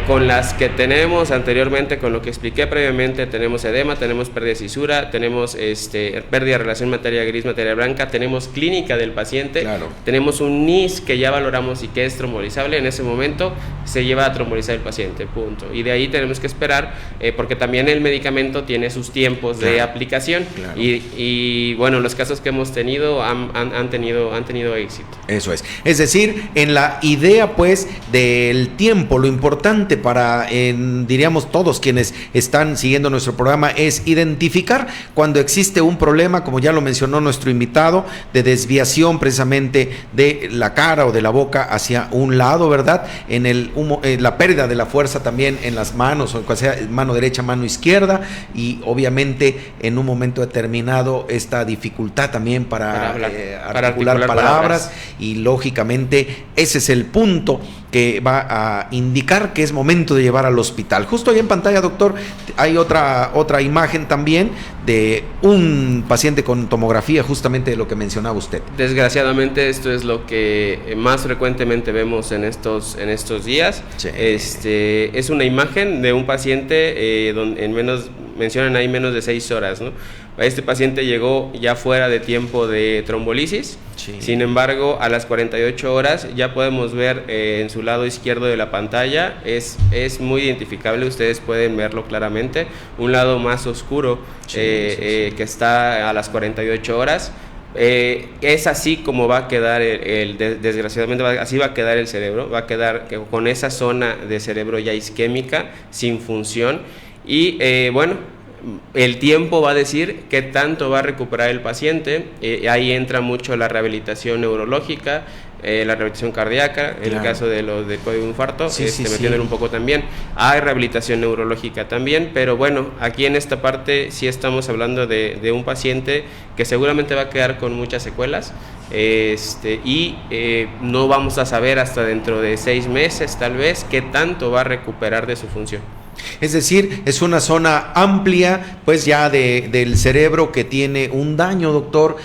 con las que tenemos anteriormente, con lo que expliqué previamente, tenemos edema, tenemos pérdida de cisura, tenemos pérdida de relación materia gris, materia blanca, tenemos clínica del paciente, tenemos un NIS que ya valoramos y que es trombolizable. En ese momento se lleva a trombolizar el paciente, punto. Y de ahí tenemos que esperar, porque también el medicamento tiene sus tiempos de aplicación, y bueno, los casos que hemos tenido han tenido éxito. Eso es. Es decir, en la idea pues del tiempo, lo importante para diríamos todos quienes están siguiendo nuestro programa es identificar cuando existe un problema, como ya lo mencionó nuestro invitado, de desviación precisamente de la cara o de la boca hacia un lado, ¿verdad? En la pérdida de la fuerza también en las manos, o sea, mano derecha, mano izquierda, y obviamente en un momento determinado esta dificultad también para articular palabras, y lógicamente ese es el punto que va a indicar que es momento de llevar al hospital. Justo ahí en pantalla, doctor, hay otra imagen también de un paciente con tomografía, justamente de lo que mencionaba usted. Desgraciadamente esto es lo que más frecuentemente vemos en estos días. Sí. Es una imagen de un paciente donde mencionan ahí menos de 6 horas, ¿no? Este paciente llegó ya fuera de tiempo de trombolisis. Sin embargo, a las 48 horas ya podemos ver en su lado izquierdo de la pantalla, es muy identificable, ustedes pueden verlo claramente, un lado más oscuro que está a las 48 horas. Es así como va a quedar desgraciadamente así va a quedar el cerebro, va a quedar con esa zona de cerebro ya isquémica, sin función, y bueno, el tiempo va a decir qué tanto va a recuperar el paciente. Ahí entra mucho la rehabilitación neurológica, la rehabilitación cardíaca, en el caso de los de código infarto, Sí, me entienden un poco también. Hay rehabilitación neurológica también, pero bueno, aquí en esta parte sí estamos hablando de un paciente que seguramente va a quedar con muchas secuelas, no vamos a saber hasta dentro de 6 meses tal vez qué tanto va a recuperar de su función. Es decir, es una zona amplia, pues ya del cerebro que tiene un daño, doctor,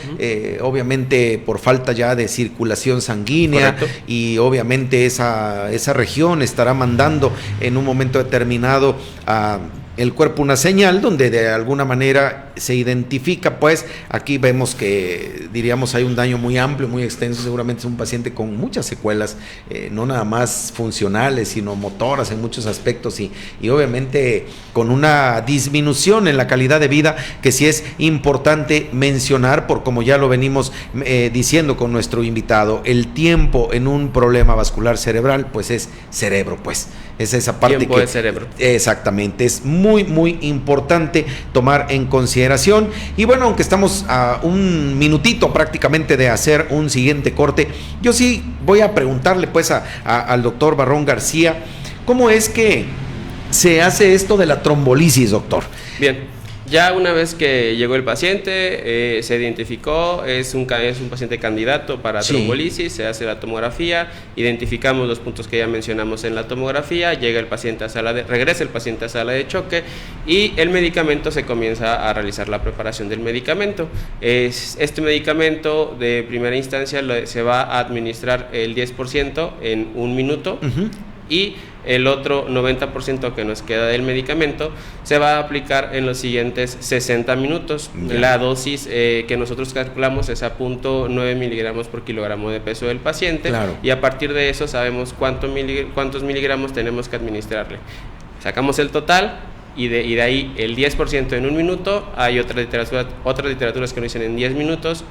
obviamente por falta ya de circulación sanguínea. Correcto. Y obviamente esa región estará mandando en un momento determinado a el cuerpo una señal donde de alguna manera se identifica, pues aquí vemos que diríamos hay un daño muy amplio, muy extenso, seguramente es un paciente con muchas secuelas, no nada más funcionales, sino motoras en muchos aspectos y obviamente con una disminución en la calidad de vida que sí es importante mencionar, por como ya lo venimos diciendo con nuestro invitado, el tiempo en un problema vascular cerebral pues es cerebro, pues es esa parte tiempo de cerebro. Exactamente, es muy importante tomar en consideración. Y bueno, aunque estamos a un minutito prácticamente de hacer un siguiente corte, yo sí voy a preguntarle pues al doctor Barrón García, ¿cómo es que se hace esto de la trombolisis, doctor? Bien. Ya una vez que llegó el paciente, se identificó, es un paciente candidato para trombolisis, se hace la tomografía, identificamos los puntos que ya mencionamos en la tomografía, regresa el paciente a sala de choque y el medicamento se comienza a realizar la preparación del medicamento. Este medicamento de primera instancia se va a administrar el 10% en 1 minuto. Y el otro 90% que nos queda del medicamento se va a aplicar en los siguientes 60 minutos. La dosis que nosotros calculamos es a 0.9 miligramos por kilogramo de peso del paciente. Claro. Y a partir de eso sabemos cuántos miligramos tenemos que administrarle. Sacamos el total y de ahí el 10% en 1 minuto. Hay otras literaturas que lo dicen en 10 minutos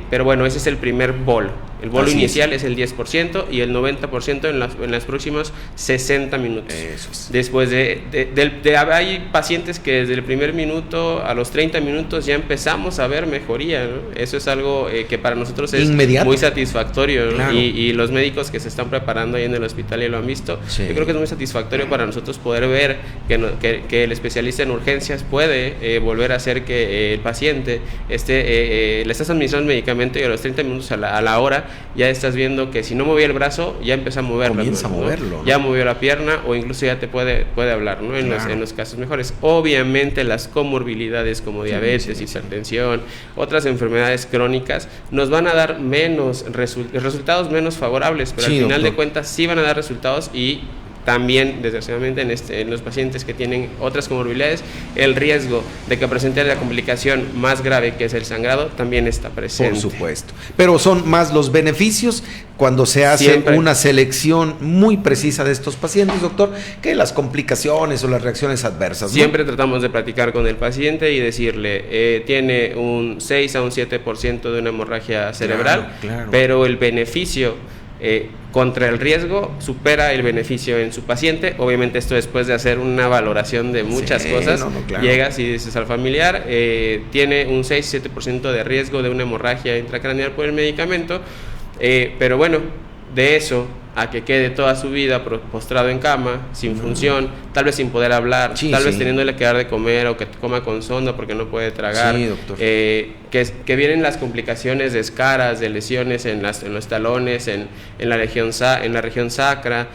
pero bueno, ese es el primer bolo. El bolo inicial es el 10% y el 90% en las próximas 60 minutos. Eso es. Después hay pacientes que desde el primer minuto a los 30 minutos ya empezamos a ver mejoría, ¿no? Eso es algo que para nosotros es inmediato, muy satisfactorio, ¿no? Claro. Y los médicos que se están preparando ahí en el hospital y lo han visto, yo creo que es muy satisfactorio para nosotros poder ver que el especialista en urgencias puede volver a hacer que el paciente le estás administrando el medicamento y a los 30 minutos a la hora ya estás viendo que si no movía el brazo ya empieza a moverlo. Comienza a moverlo, ¿no? Ya movió la pierna o incluso ya te puede hablar, ¿no? En los casos mejores. Obviamente las comorbilidades como diabetes, hipertensión, otras enfermedades crónicas nos van a dar resultados menos favorables, pero al final de cuentas sí van a dar resultados y también, desgraciadamente, en los pacientes que tienen otras comorbilidades, el riesgo de que presente la complicación más grave, que es el sangrado, también está presente. Por supuesto. Pero son más los beneficios cuando se hace una selección muy precisa de estos pacientes, doctor, que las complicaciones o las reacciones adversas, ¿no? Siempre tratamos de platicar con el paciente y decirle, tiene un 6 a un 7% de una hemorragia cerebral, pero el beneficio contra el riesgo supera el beneficio en su paciente. Obviamente esto después de hacer una valoración de muchas cosas, llegas y dices al familiar, tiene un 6-7% de riesgo de una hemorragia intracraneal por el medicamento, pero bueno, de eso a que quede toda su vida postrado en cama, sin función, tal vez sin poder hablar, tal vez teniéndole que dar de comer o que coma con sonda porque no puede tragar, que vienen las complicaciones de escaras, de lesiones en los talones, en la región sacra.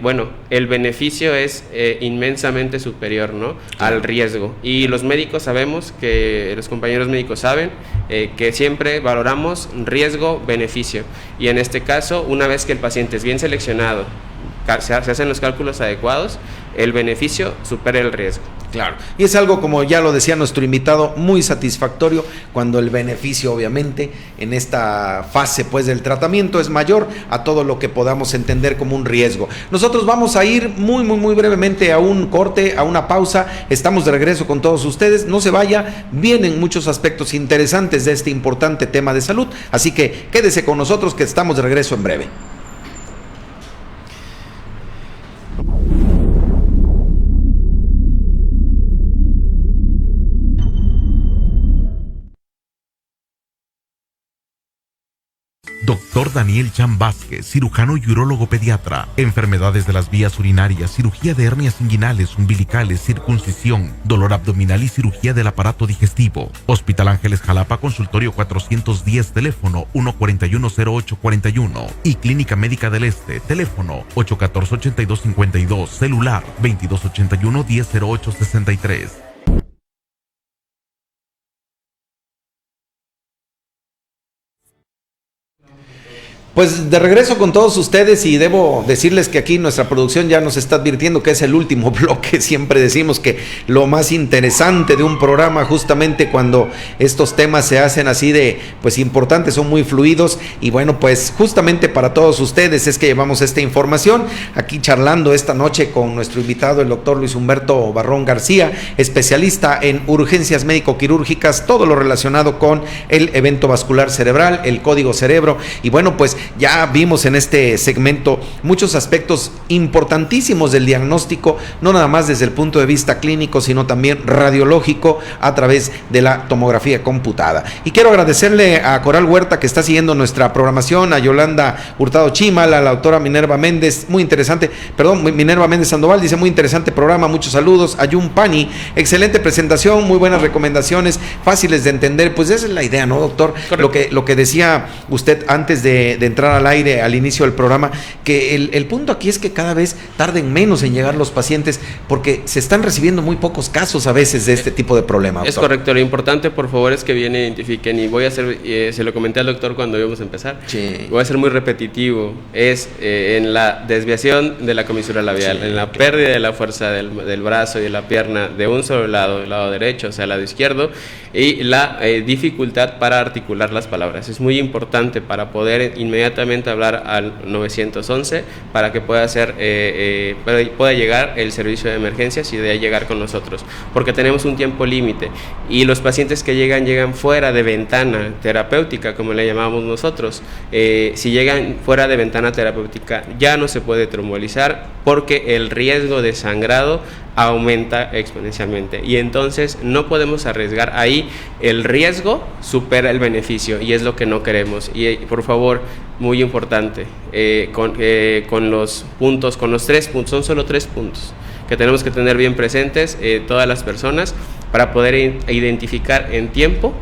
Bueno, el beneficio es inmensamente superior, ¿no? Al riesgo. Y los médicos sabemos, los compañeros médicos saben que siempre valoramos riesgo-beneficio. Y en este caso, una vez que el paciente es bien seleccionado, se hacen los cálculos adecuados, el beneficio supera el riesgo. Claro, y es algo, como ya lo decía nuestro invitado, muy satisfactorio cuando el beneficio, obviamente, en esta fase pues del tratamiento es mayor a todo lo que podamos entender como un riesgo. Nosotros vamos a ir muy brevemente a un corte, a una pausa. Estamos de regreso con todos ustedes. No se vaya, vienen muchos aspectos interesantes de este importante tema de salud, así que quédese con nosotros que estamos de regreso en breve. Doctor Daniel Chan Vázquez, cirujano y urólogo pediatra. Enfermedades de las vías urinarias, cirugía de hernias inguinales, umbilicales, circuncisión, dolor abdominal y cirugía del aparato digestivo. Hospital Ángeles Jalapa, consultorio 410, teléfono 1410841. Y Clínica Médica del Este, teléfono 814-8252, celular 2281-100863. Pues de regreso con todos ustedes, y debo decirles que aquí nuestra producción ya nos está advirtiendo que es el último bloque. Siempre decimos que lo más interesante de un programa, justamente cuando estos temas se hacen así de pues importantes, son muy fluidos, y bueno, pues justamente para todos ustedes es que llevamos esta información aquí charlando esta noche con nuestro invitado, el doctor Luis Humberto Barrón García, especialista en urgencias médico-quirúrgicas, todo lo relacionado con el evento vascular cerebral, el código cerebro. Y bueno, pues ya vimos en este segmento muchos aspectos importantísimos del diagnóstico, no nada más desde el punto de vista clínico, sino también radiológico a través de la tomografía computada. Y quiero agradecerle a Coral Huerta, que está siguiendo nuestra programación, a Yolanda Hurtado Chimal, a la doctora Minerva Méndez, Minerva Méndez Sandoval, dice muy interesante programa, muchos saludos. A Jun Pani, excelente presentación, muy buenas recomendaciones, fáciles de entender. Pues esa es la idea, ¿no, doctor? Lo que decía usted antes de entrar al aire al inicio del programa, que el punto aquí es que cada vez tarden menos en llegar los pacientes, porque se están recibiendo muy pocos casos a veces de este tipo de problema. Es correcto, lo importante por favor es que bien identifiquen, y voy a hacer, se lo comenté al doctor cuando íbamos a empezar, sí. Voy a ser muy repetitivo, es en la desviación de la comisura labial, sí, en la pérdida de la fuerza del brazo y de la pierna de un solo lado, el lado derecho, o sea, el lado izquierdo, y la dificultad para articular las palabras. Es muy importante para poder inmediatamente hablar al 911 para que pueda llegar el servicio de emergencias y de ahí llegar con nosotros, porque tenemos un tiempo límite, y los pacientes que llegan fuera de ventana terapéutica, como le llamamos nosotros. Si llegan fuera de ventana terapéutica ya no se puede trombolizar, porque el riesgo de sangrado aumenta exponencialmente, y entonces no podemos arriesgar. Ahí el riesgo supera el beneficio, y es lo que no queremos. Y por favor, muy importante, con los puntos, con los 3 puntos, son solo 3 puntos que tenemos que tener bien presentes todas las personas para poder identificar en tiempo.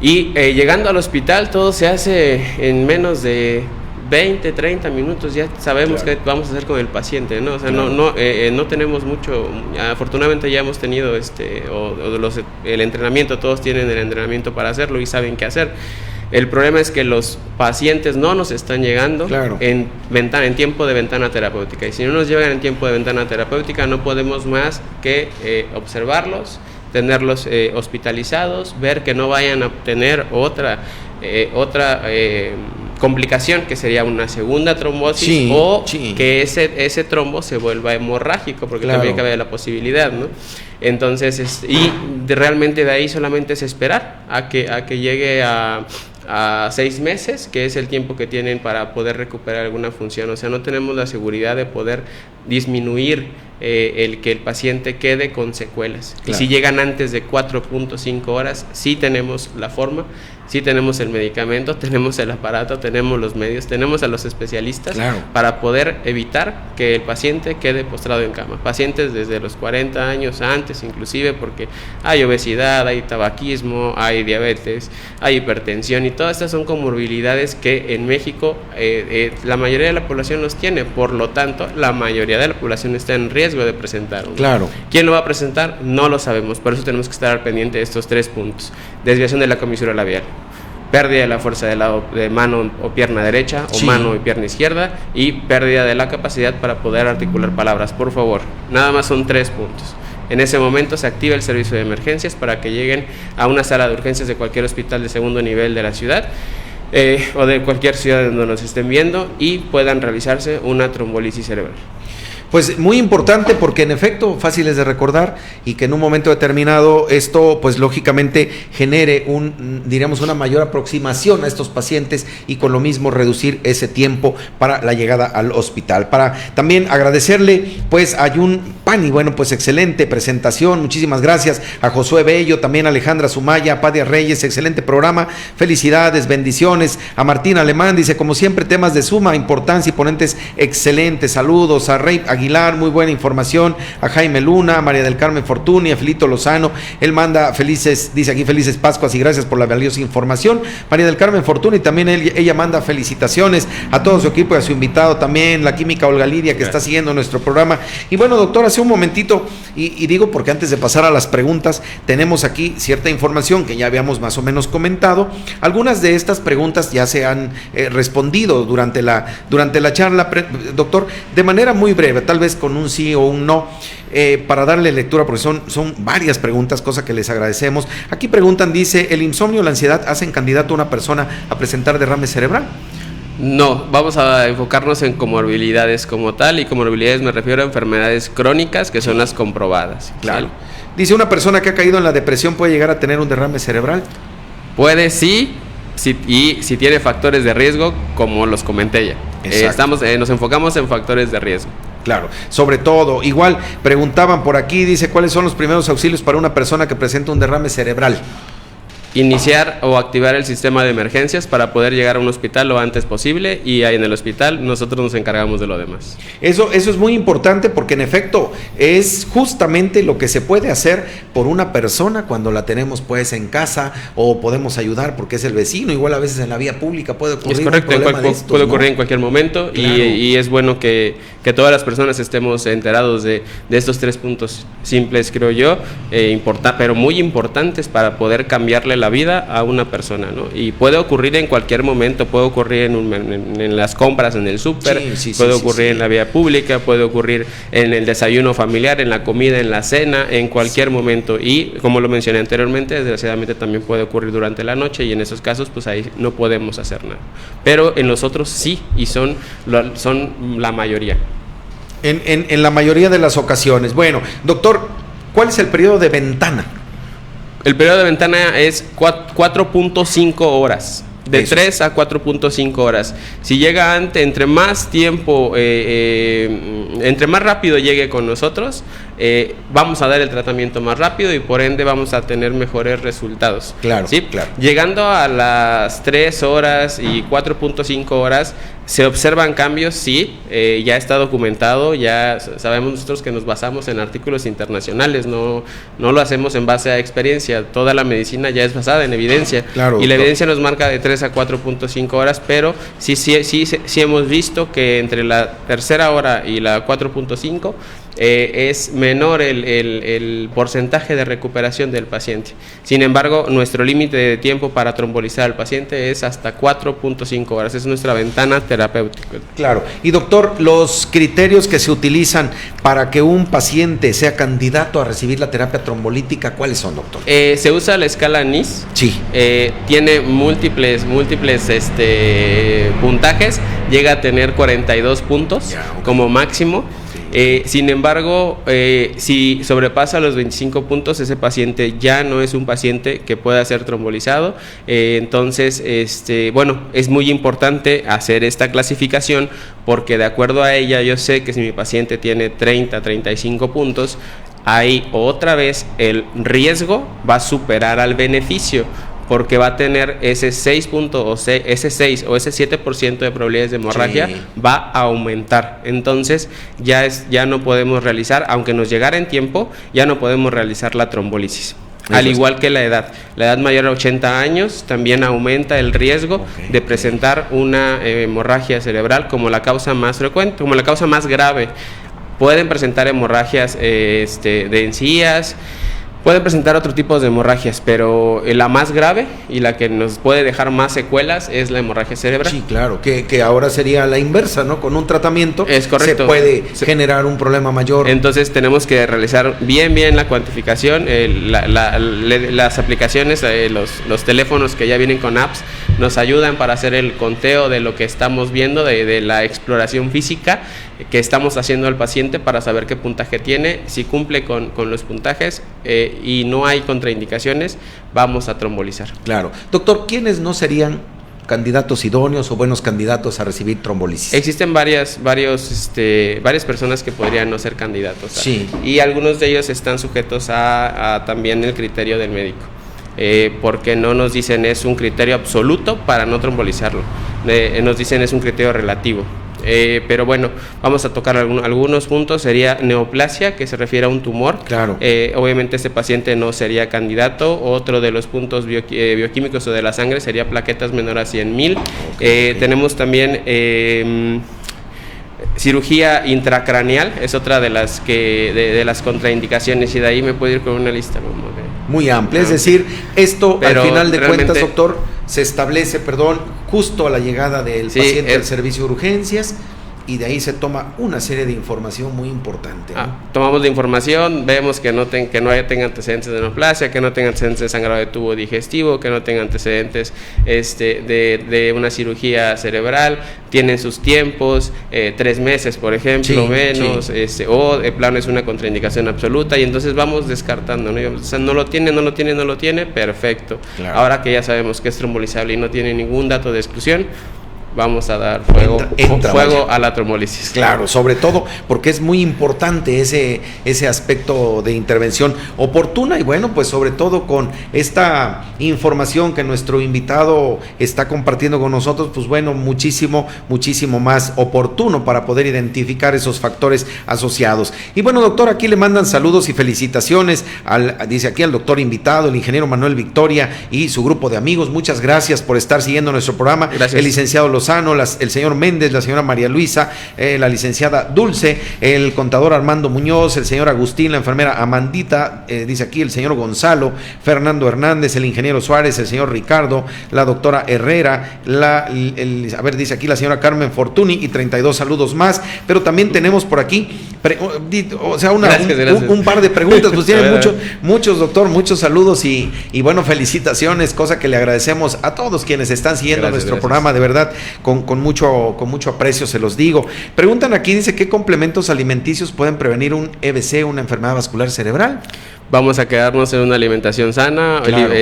Y llegando al hospital todo se hace en menos de 20, 30 minutos, ya sabemos qué vamos a hacer con el paciente, ¿no? O sea, no tenemos mucho, afortunadamente ya hemos tenido el entrenamiento, todos tienen el entrenamiento para hacerlo y saben qué hacer. El problema es que los pacientes no nos están llegando en tiempo de ventana terapéutica, y si no nos llegan en tiempo de ventana terapéutica no podemos más que observarlos, tenerlos hospitalizados, ver que no vayan a tener otra complicación, que sería una segunda trombosis, que ese trombo se vuelva hemorrágico, porque también cabe la posibilidad, ¿no? Entonces, realmente de ahí solamente es esperar a que llegue a 6 meses, que es el tiempo que tienen para poder recuperar alguna función. O sea, no tenemos la seguridad de poder disminuir el que el paciente quede con secuelas. Y si llegan antes de 4.5 horas, sí tenemos la forma, sí tenemos el medicamento, tenemos el aparato, tenemos los medios, tenemos a los especialistas para poder evitar que el paciente quede postrado en cama. Pacientes desde los 40 años antes, inclusive, porque hay obesidad, hay tabaquismo, hay diabetes, hay hipertensión, y todas estas son comorbilidades que en México la mayoría de la población los tiene. Por lo tanto, la mayoría de la población está en riesgo de presentar. ¿Quién lo va a presentar? No lo sabemos, por eso tenemos que estar al pendiente de estos 3 puntos: desviación de la comisura labial, pérdida de la fuerza del lado de mano o pierna derecha o mano y pierna izquierda, y pérdida de la capacidad para poder articular palabras. Por favor, nada más son 3 puntos. En ese momento se activa el servicio de emergencias para que lleguen a una sala de urgencias de cualquier hospital de segundo nivel de la ciudad, o de cualquier ciudad donde nos estén viendo, y puedan realizarse una trombolisis cerebral. Pues muy importante porque en efecto fáciles de recordar y que en un momento determinado esto pues lógicamente genere diríamos una mayor aproximación a estos pacientes y con lo mismo reducir ese tiempo para la llegada al hospital. Para también agradecerle pues a Jun Pani, bueno pues excelente presentación, muchísimas gracias a Josué Bello, también a Alejandra Sumaya, a Padia Reyes, excelente programa, felicidades, bendiciones, a Martín Alemán, dice como siempre temas de suma importancia y ponentes excelentes, saludos a Rey Aguilar, muy buena información, a Jaime Luna, a María del Carmen Fortuny, a Filito Lozano, él manda dice aquí felices Pascuas y gracias por la valiosa información. María del Carmen Fortuny también ella manda felicitaciones a todo su equipo y a su invitado también, la química Olga Lidia que está siguiendo nuestro programa. Y bueno, doctor, hace un momentito, y digo porque antes de pasar a las preguntas, tenemos aquí cierta información que ya habíamos más o menos comentado. Algunas de estas preguntas ya se han respondido durante la charla, doctor, de manera muy breve, tal vez con un sí o un no, para darle lectura, porque son varias preguntas, cosa que les agradecemos. Aquí preguntan, dice, ¿el insomnio o la ansiedad hacen candidato a una persona a presentar derrame cerebral? No, vamos a enfocarnos en comorbilidades como tal, y comorbilidades me refiero a enfermedades crónicas que son las comprobadas. Claro. Dice, ¿una persona que ha caído en la depresión puede llegar a tener un derrame cerebral? Puede, sí, y si tiene factores de riesgo, como los comenté ya. Nos enfocamos en factores de riesgo. Claro, sobre todo, igual preguntaban por aquí, dice, ¿cuáles son los primeros auxilios para una persona que presenta un derrame cerebral? Iniciar o activar el sistema de emergencias para poder llegar a un hospital lo antes posible, y ahí en el hospital nosotros nos encargamos de lo demás. Eso es muy importante porque en efecto es justamente lo que se puede hacer por una persona cuando la tenemos pues en casa o podemos ayudar porque es el vecino, igual a veces en la vía pública puede ocurrir. Es correcto, puede ocurrir en cualquier momento. Claro. Y es bueno que todas las personas estemos enterados de estos 3 puntos simples, creo yo, pero muy importantes para poder cambiarle la vida a una persona, ¿no? Y puede ocurrir en cualquier momento, puede ocurrir en las compras, en el súper, puede ocurrir en la vía pública, puede ocurrir en el desayuno familiar, en la comida, en la cena, en cualquier momento. Y como lo mencioné anteriormente, desgraciadamente también puede ocurrir durante la noche, y en esos casos pues ahí no podemos hacer nada. Pero en los otros sí, y son la mayoría. En la mayoría de las ocasiones. Bueno, doctor, ¿cuál es el periodo de ventana? El periodo de ventana es 4.5 horas. De 3 a 4.5 horas. Si llega antes, entre más tiempo, entre más rápido llegue con nosotros, vamos a dar el tratamiento más rápido y por ende vamos a tener mejores resultados. Claro, ¿sí? Claro. Llegando a las 3 horas y 4.5 horas, ¿se observan cambios? Sí, ya está documentado, ya sabemos nosotros que nos basamos en artículos internacionales, no lo hacemos en base a experiencia, toda la medicina ya es basada en evidencia. Claro, y la evidencia nos marca de 3 a 4.5 horas, pero sí hemos visto que entre la tercera hora y la 4.5 es menor el porcentaje de recuperación del paciente. Sin embargo, nuestro límite de tiempo para trombolizar al paciente es hasta 4.5 horas, es nuestra ventana terapéutica. Claro. Y doctor, los criterios que se utilizan para que un paciente sea candidato a recibir la terapia trombolítica, ¿cuáles son, doctor? Se usa la escala NIS. Sí. Tiene múltiples puntajes, llega a tener 42 puntos como máximo. Sin embargo, si sobrepasa los 25 puntos, ese paciente ya no es un paciente que pueda ser trombolizado. Entonces, es muy importante hacer esta clasificación porque de acuerdo a ella yo sé que si mi paciente tiene 30, 35 puntos, ahí otra vez el riesgo va a superar al beneficio, porque va a tener ese 6 o ese 7% de probabilidades de hemorragia, va a aumentar. Entonces ya no podemos realizar, aunque nos llegara en tiempo, ya no podemos realizar la trombólisis. Al igual que la edad mayor a 80 años también aumenta el riesgo de presentar una hemorragia cerebral como la causa más frecuente, como la causa más grave. Pueden presentar hemorragias de encías, pueden presentar otro tipo de hemorragias, pero la más grave y la que nos puede dejar más secuelas es la hemorragia cerebral. Sí, claro, que ahora sería la inversa, ¿no? Con un tratamiento es correcto, se puede generar un problema mayor. Entonces tenemos que realizar bien la cuantificación, las aplicaciones, los teléfonos que ya vienen con apps, nos ayudan para hacer el conteo de lo que estamos viendo, de la exploración física que estamos haciendo al paciente para saber qué puntaje tiene. Si cumple con los puntajes y no hay contraindicaciones, vamos a trombolizar. Claro. Doctor, ¿quiénes no serían candidatos idóneos o buenos candidatos a recibir trombolisis? Existen varias personas que podrían no ser candidatos. Sí. Y algunos de ellos están sujetos a también el criterio del médico. Porque no nos dicen es un criterio absoluto para no trombolizarlo. Nos dicen es un criterio relativo. Pero bueno, vamos a tocar algunos puntos. Sería neoplasia, que se refiere a un tumor. Claro. Obviamente este paciente no sería candidato. Otro de los puntos bioquímicos o de la sangre sería plaquetas menores a 100,000. Tenemos también cirugía intracraneal, es otra de las de las contraindicaciones, y de ahí me puedo ir con una lista muy amplia. Es decir, esto pero al final de cuentas, doctor, se establece, justo a la llegada del paciente al servicio de urgencias, y de ahí se toma una serie de información muy importante, ¿no? Tomamos la información, vemos que no tenga antecedentes de neoplasia, que no tenga antecedentes de sangrado de tubo digestivo, que no tenga antecedentes de una cirugía cerebral, tienen sus tiempos, 3 meses, por ejemplo, menos, o de plano es una contraindicación absoluta, y entonces vamos descartando, ¿no? O sea, no lo tiene, perfecto. Claro. Ahora que ya sabemos que es trombolizable y no tiene ningún dato de exclusión, vamos a dar fuego a la trombolisis. Claro, sobre todo porque es muy importante ese aspecto de intervención oportuna, y bueno, pues sobre todo con esta información que nuestro invitado está compartiendo con nosotros, pues bueno, muchísimo más oportuno para poder identificar esos factores asociados. Y bueno, doctor, aquí le mandan saludos y felicitaciones dice aquí al doctor invitado, el ingeniero Manuel Victoria y su grupo de amigos. Muchas gracias por estar siguiendo nuestro programa. Gracias. El licenciado Lozano, el señor Méndez, la señora María Luisa, la licenciada Dulce, el contador Armando Muñoz, el señor Agustín, la enfermera Amandita, dice aquí el señor Gonzalo, Fernando Hernández, el ingeniero Suárez, el señor Ricardo, la doctora Herrera, dice aquí la señora Carmen Fortuny, y 32 saludos más. Pero también tenemos por aquí un par de preguntas, pues tienen muchos, doctor, muchos saludos y bueno, felicitaciones, cosa que le agradecemos a todos quienes están siguiendo nuestro programa, de verdad, con mucho aprecio se los digo. Preguntan aquí, dice, ¿qué complementos alimenticios pueden prevenir un EBC, una enfermedad vascular cerebral? Vamos a quedarnos en una alimentación sana, claro.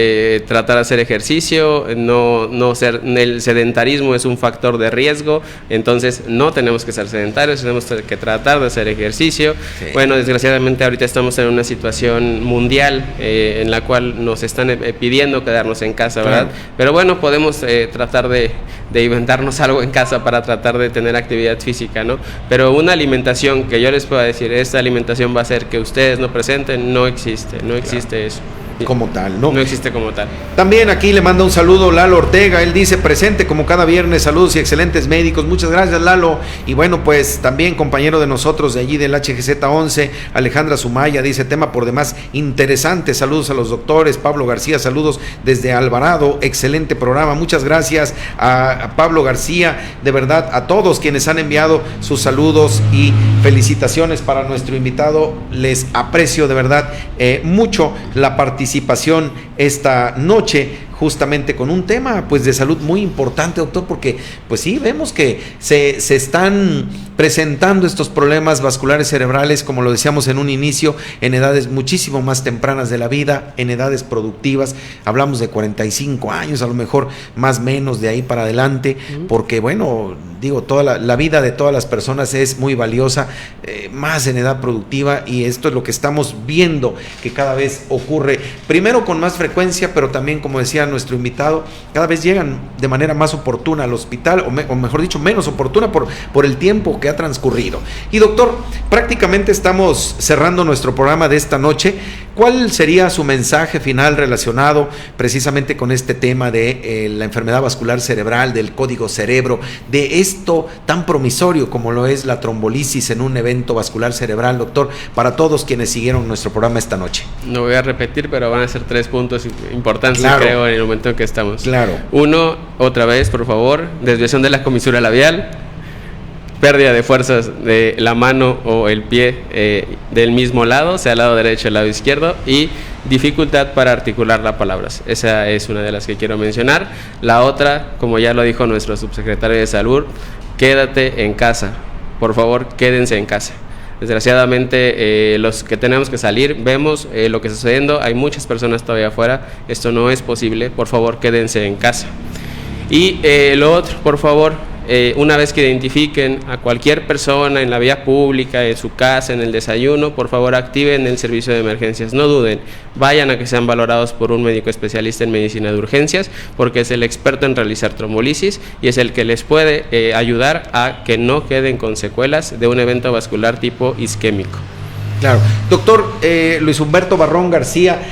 Tratar de hacer ejercicio, el sedentarismo es un factor de riesgo, entonces no tenemos que ser sedentarios, tenemos que tratar de hacer ejercicio. Sí. Bueno, desgraciadamente ahorita estamos en una situación mundial en la cual nos están pidiendo quedarnos en casa, ¿verdad? Claro. Pero bueno, podemos tratar de inventarnos algo en casa para tratar de tener actividad física, ¿no? Pero una alimentación que yo les pueda decir, esta alimentación va a hacer que ustedes no presenten, no existe eso. Como tal, ¿no? No existe como tal. También aquí le manda un saludo Lalo Ortega, él dice, presente como cada viernes, saludos y excelentes médicos. Muchas gracias, Lalo. Y bueno, pues también compañero de nosotros de allí del HGZ 11, Alejandra Sumaya, dice, tema por demás interesante, saludos a los doctores. Pablo García, saludos desde Alvarado, excelente programa. Muchas gracias a Pablo García, de verdad, a todos quienes han enviado sus saludos y felicitaciones para nuestro invitado. Les aprecio de verdad mucho la participación esta noche, justamente con un tema pues de salud muy importante, doctor, porque pues sí, vemos que se están presentando estos problemas vasculares cerebrales, como lo decíamos en un inicio, en edades muchísimo más tempranas de la vida, en edades productivas, hablamos de 45 años, a lo mejor más menos de ahí para adelante, porque bueno, digo, toda la vida de todas las personas es muy valiosa, más en edad productiva, y esto es lo que estamos viendo que cada vez ocurre, primero con más frecuencia, pero también, como decía nuestro invitado, cada vez llegan de manera más oportuna al hospital, o mejor dicho, menos oportuna por el tiempo que ha transcurrido. Y doctor, prácticamente estamos cerrando nuestro programa de esta noche. ¿Cuál sería su mensaje final relacionado precisamente con este tema de la enfermedad vascular cerebral, del código cerebro, de esto tan promisorio como lo es la trombolisis en un evento vascular cerebral, doctor, para todos quienes siguieron nuestro programa esta noche? No voy a repetir, pero van a ser 3 puntos importantes, claro, creo, en el momento en que estamos. Claro. 1, otra vez, por favor, desviación de la comisura labial, pérdida de fuerzas de la mano o el pie del mismo lado, sea el lado derecho o el lado izquierdo, y dificultad para articular las palabras. Esa es una de las que quiero mencionar. La otra, como ya lo dijo nuestro subsecretario de Salud, quédate en casa. Por favor, quédense en casa. Desgraciadamente, los que tenemos que salir, vemos lo que está sucediendo, hay muchas personas todavía afuera, esto no es posible, por favor, quédense en casa. Y lo otro, por favor, una vez que identifiquen a cualquier persona en la vía pública, en su casa, en el desayuno, por favor activen el servicio de emergencias, no duden, vayan a que sean valorados por un médico especialista en medicina de urgencias, porque es el experto en realizar trombolisis y es el que les puede ayudar a que no queden con secuelas de un evento vascular tipo isquémico. Claro. Doctor Luis Humberto Barrón García,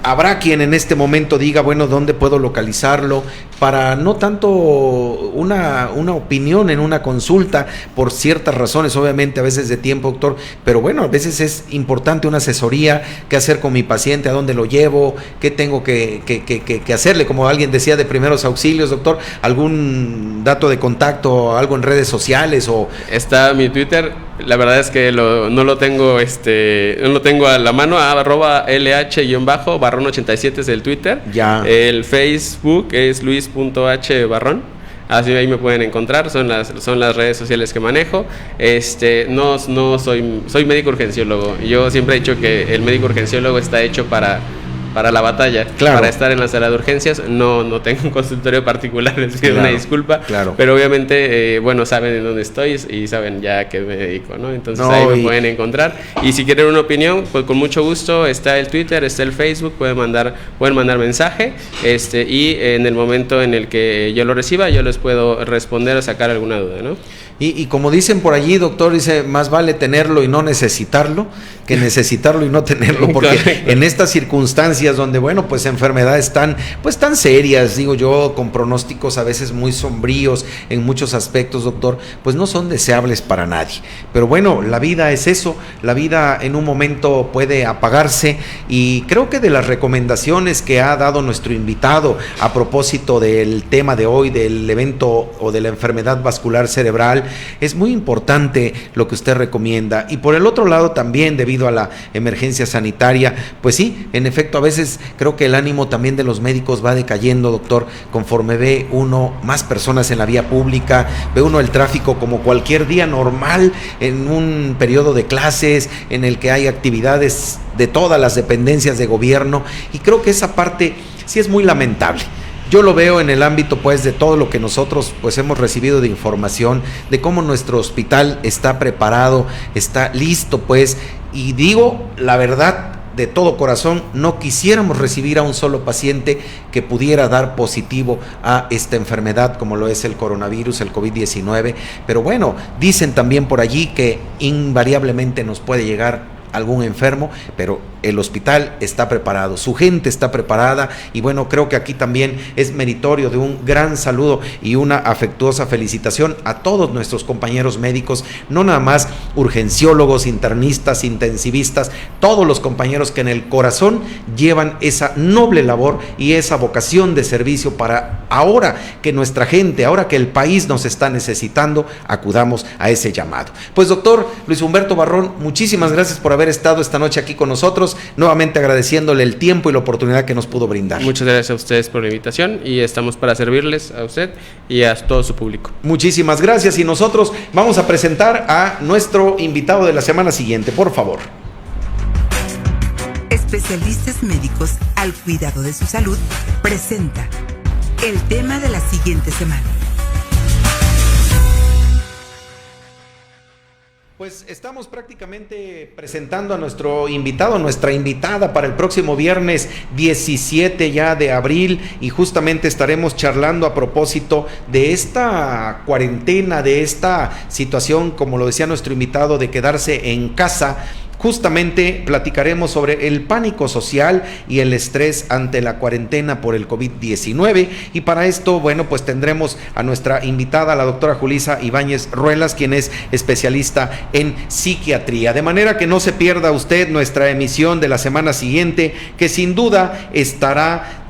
habrá quien en este momento diga, bueno, ¿dónde puedo localizarlo? Para no tanto una opinión en una consulta, por ciertas razones, obviamente a veces de tiempo, doctor, pero bueno, a veces es importante una asesoría, qué hacer con mi paciente, a dónde lo llevo, qué tengo que hacerle, como alguien decía de primeros auxilios, doctor, algún dato de contacto, algo en redes sociales o... Está mi Twitter, la verdad es que no lo tengo a la mano, @LH_Barrón87 es el Twitter. Ya. El Facebook es Luis.H_Barrón. Así ahí me pueden encontrar, son las redes sociales que manejo. No soy médico urgenciólogo. Yo siempre he dicho que el médico urgenciólogo está hecho para la batalla, claro, para estar en la sala de urgencias. No tengo un consultorio particular, les pido una disculpa, claro, pero obviamente, saben en dónde estoy y saben ya a qué me dedico, ¿no? Entonces ahí me pueden encontrar. Y si quieren una opinión, pues con mucho gusto, está el Twitter, está el Facebook, pueden mandar mensaje, y en el momento en el que yo lo reciba, yo les puedo responder o sacar alguna duda, ¿no? Y como dicen por allí, doctor, dice, más vale tenerlo y no necesitarlo, que necesitarlo y no tenerlo, porque en estas circunstancias donde, bueno, pues enfermedades tan serias, digo yo, con pronósticos a veces muy sombríos en muchos aspectos, doctor, pues no son deseables para nadie. Pero bueno, la vida es eso, la vida en un momento puede apagarse, y creo que de las recomendaciones que ha dado nuestro invitado a propósito del tema de hoy, del evento o de la enfermedad vascular cerebral, es muy importante lo que usted recomienda. Y por el otro lado también, debido a la emergencia sanitaria, pues sí, en efecto, a veces creo que el ánimo también de los médicos va decayendo, doctor, conforme ve uno más personas en la vía pública, ve uno el tráfico como cualquier día normal en un periodo de clases en el que hay actividades de todas las dependencias de gobierno, y creo que esa parte sí es muy lamentable. Yo lo veo en el ámbito pues de todo lo que nosotros pues hemos recibido de información, de cómo nuestro hospital está preparado, está listo pues, y digo la verdad de todo corazón, no quisiéramos recibir a un solo paciente que pudiera dar positivo a esta enfermedad como lo es el coronavirus, el COVID-19, pero bueno, dicen también por allí que invariablemente nos puede llegar algún enfermo, pero el hospital está preparado, su gente está preparada, y bueno, creo que aquí también es meritorio de un gran saludo y una afectuosa felicitación a todos nuestros compañeros médicos, no nada más urgenciólogos, internistas, intensivistas, todos los compañeros que en el corazón llevan esa noble labor y esa vocación de servicio para ahora que nuestra gente, ahora que el país nos está necesitando, acudamos a ese llamado. Pues doctor Luis Humberto Barrón, muchísimas gracias por haber estado esta noche aquí con nosotros, nuevamente agradeciéndole el tiempo y la oportunidad que nos pudo brindar. Muchas gracias a ustedes por la invitación y estamos para servirles a usted y a todo su público. Muchísimas gracias, y nosotros vamos a presentar a nuestro invitado de la semana siguiente, por favor. Especialistas médicos al cuidado de su salud presenta el tema de la siguiente semana. Pues estamos prácticamente presentando a nuestro invitado, nuestra invitada para el próximo viernes 17 ya de abril, y justamente estaremos charlando a propósito de esta cuarentena, de esta situación, como lo decía nuestro invitado, de quedarse en casa. Justamente platicaremos sobre el pánico social y el estrés ante la cuarentena por el COVID-19, y para esto, bueno, pues tendremos a nuestra invitada, la doctora Julisa Ibáñez Ruelas, quien es especialista en psiquiatría, de manera que no se pierda usted nuestra emisión de la semana siguiente, que sin duda estará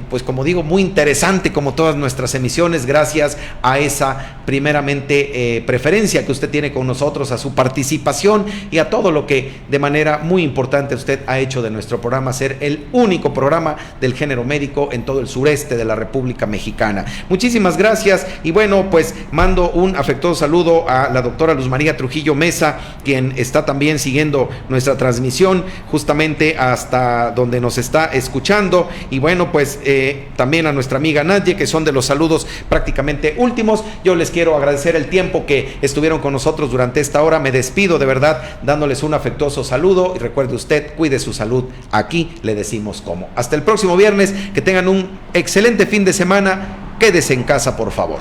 pues como digo, muy interesante, como todas nuestras emisiones, gracias a esa primeramente preferencia que usted tiene con nosotros, a su participación y a todo todo lo que de manera muy importante usted ha hecho de nuestro programa ser el único programa del género médico en todo el sureste de la República Mexicana. Muchísimas gracias y bueno, pues mando un afectuoso saludo a la doctora Luz María Trujillo Mesa, quien está también siguiendo nuestra transmisión justamente hasta donde nos está escuchando, y bueno, pues también a nuestra amiga Nadie, que son de los saludos prácticamente últimos. Yo les quiero agradecer el tiempo que estuvieron con nosotros durante esta hora. Me despido de verdad dándoles un afectuoso saludo y recuerde usted, cuide su salud, aquí le decimos cómo. Hasta el próximo viernes, que tengan un excelente fin de semana, quédese en casa por favor.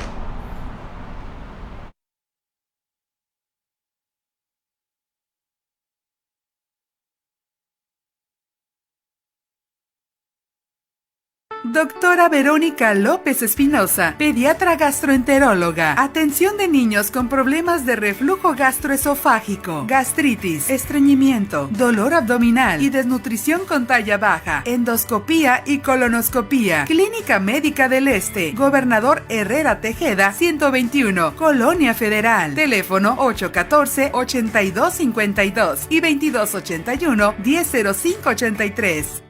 Doctora Verónica López Espinosa, pediatra gastroenteróloga. Atención de niños con problemas de reflujo gastroesofágico, gastritis, estreñimiento, dolor abdominal y desnutrición con talla baja, endoscopía y colonoscopía. Clínica Médica del Este, Gobernador Herrera Tejeda, 121, Colonia Federal. Teléfono 814-8252 y 2281-100583.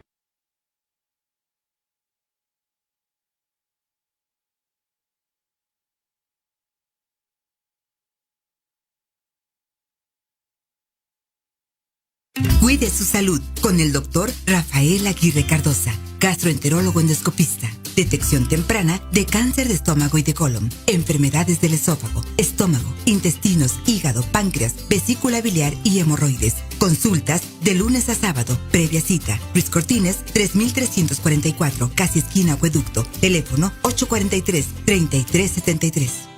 Cuide su salud con el doctor Rafael Aguirre Cardosa, gastroenterólogo endoscopista. Detección temprana de cáncer de estómago y de colon, enfermedades del esófago, estómago, intestinos, hígado, páncreas, vesícula biliar y hemorroides. Consultas de lunes a sábado, previa cita. Luis Cortines, 3344, casi esquina Acueducto. Teléfono 843-3373.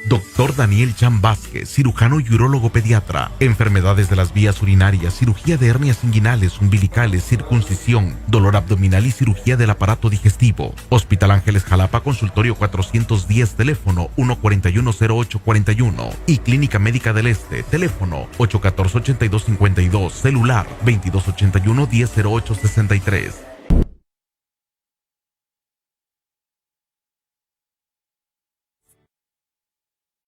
Doctor Daniel Chan Vázquez, cirujano y urólogo pediatra. Enfermedades de las vías urinarias, cirugía de hernias inguinales, umbilicales, circuncisión, dolor abdominal y cirugía del aparato digestivo. Hospital Ángeles Jalapa, consultorio 410, teléfono 141-0841. Y Clínica Médica del Este, teléfono 814-8252, celular 2281-100863.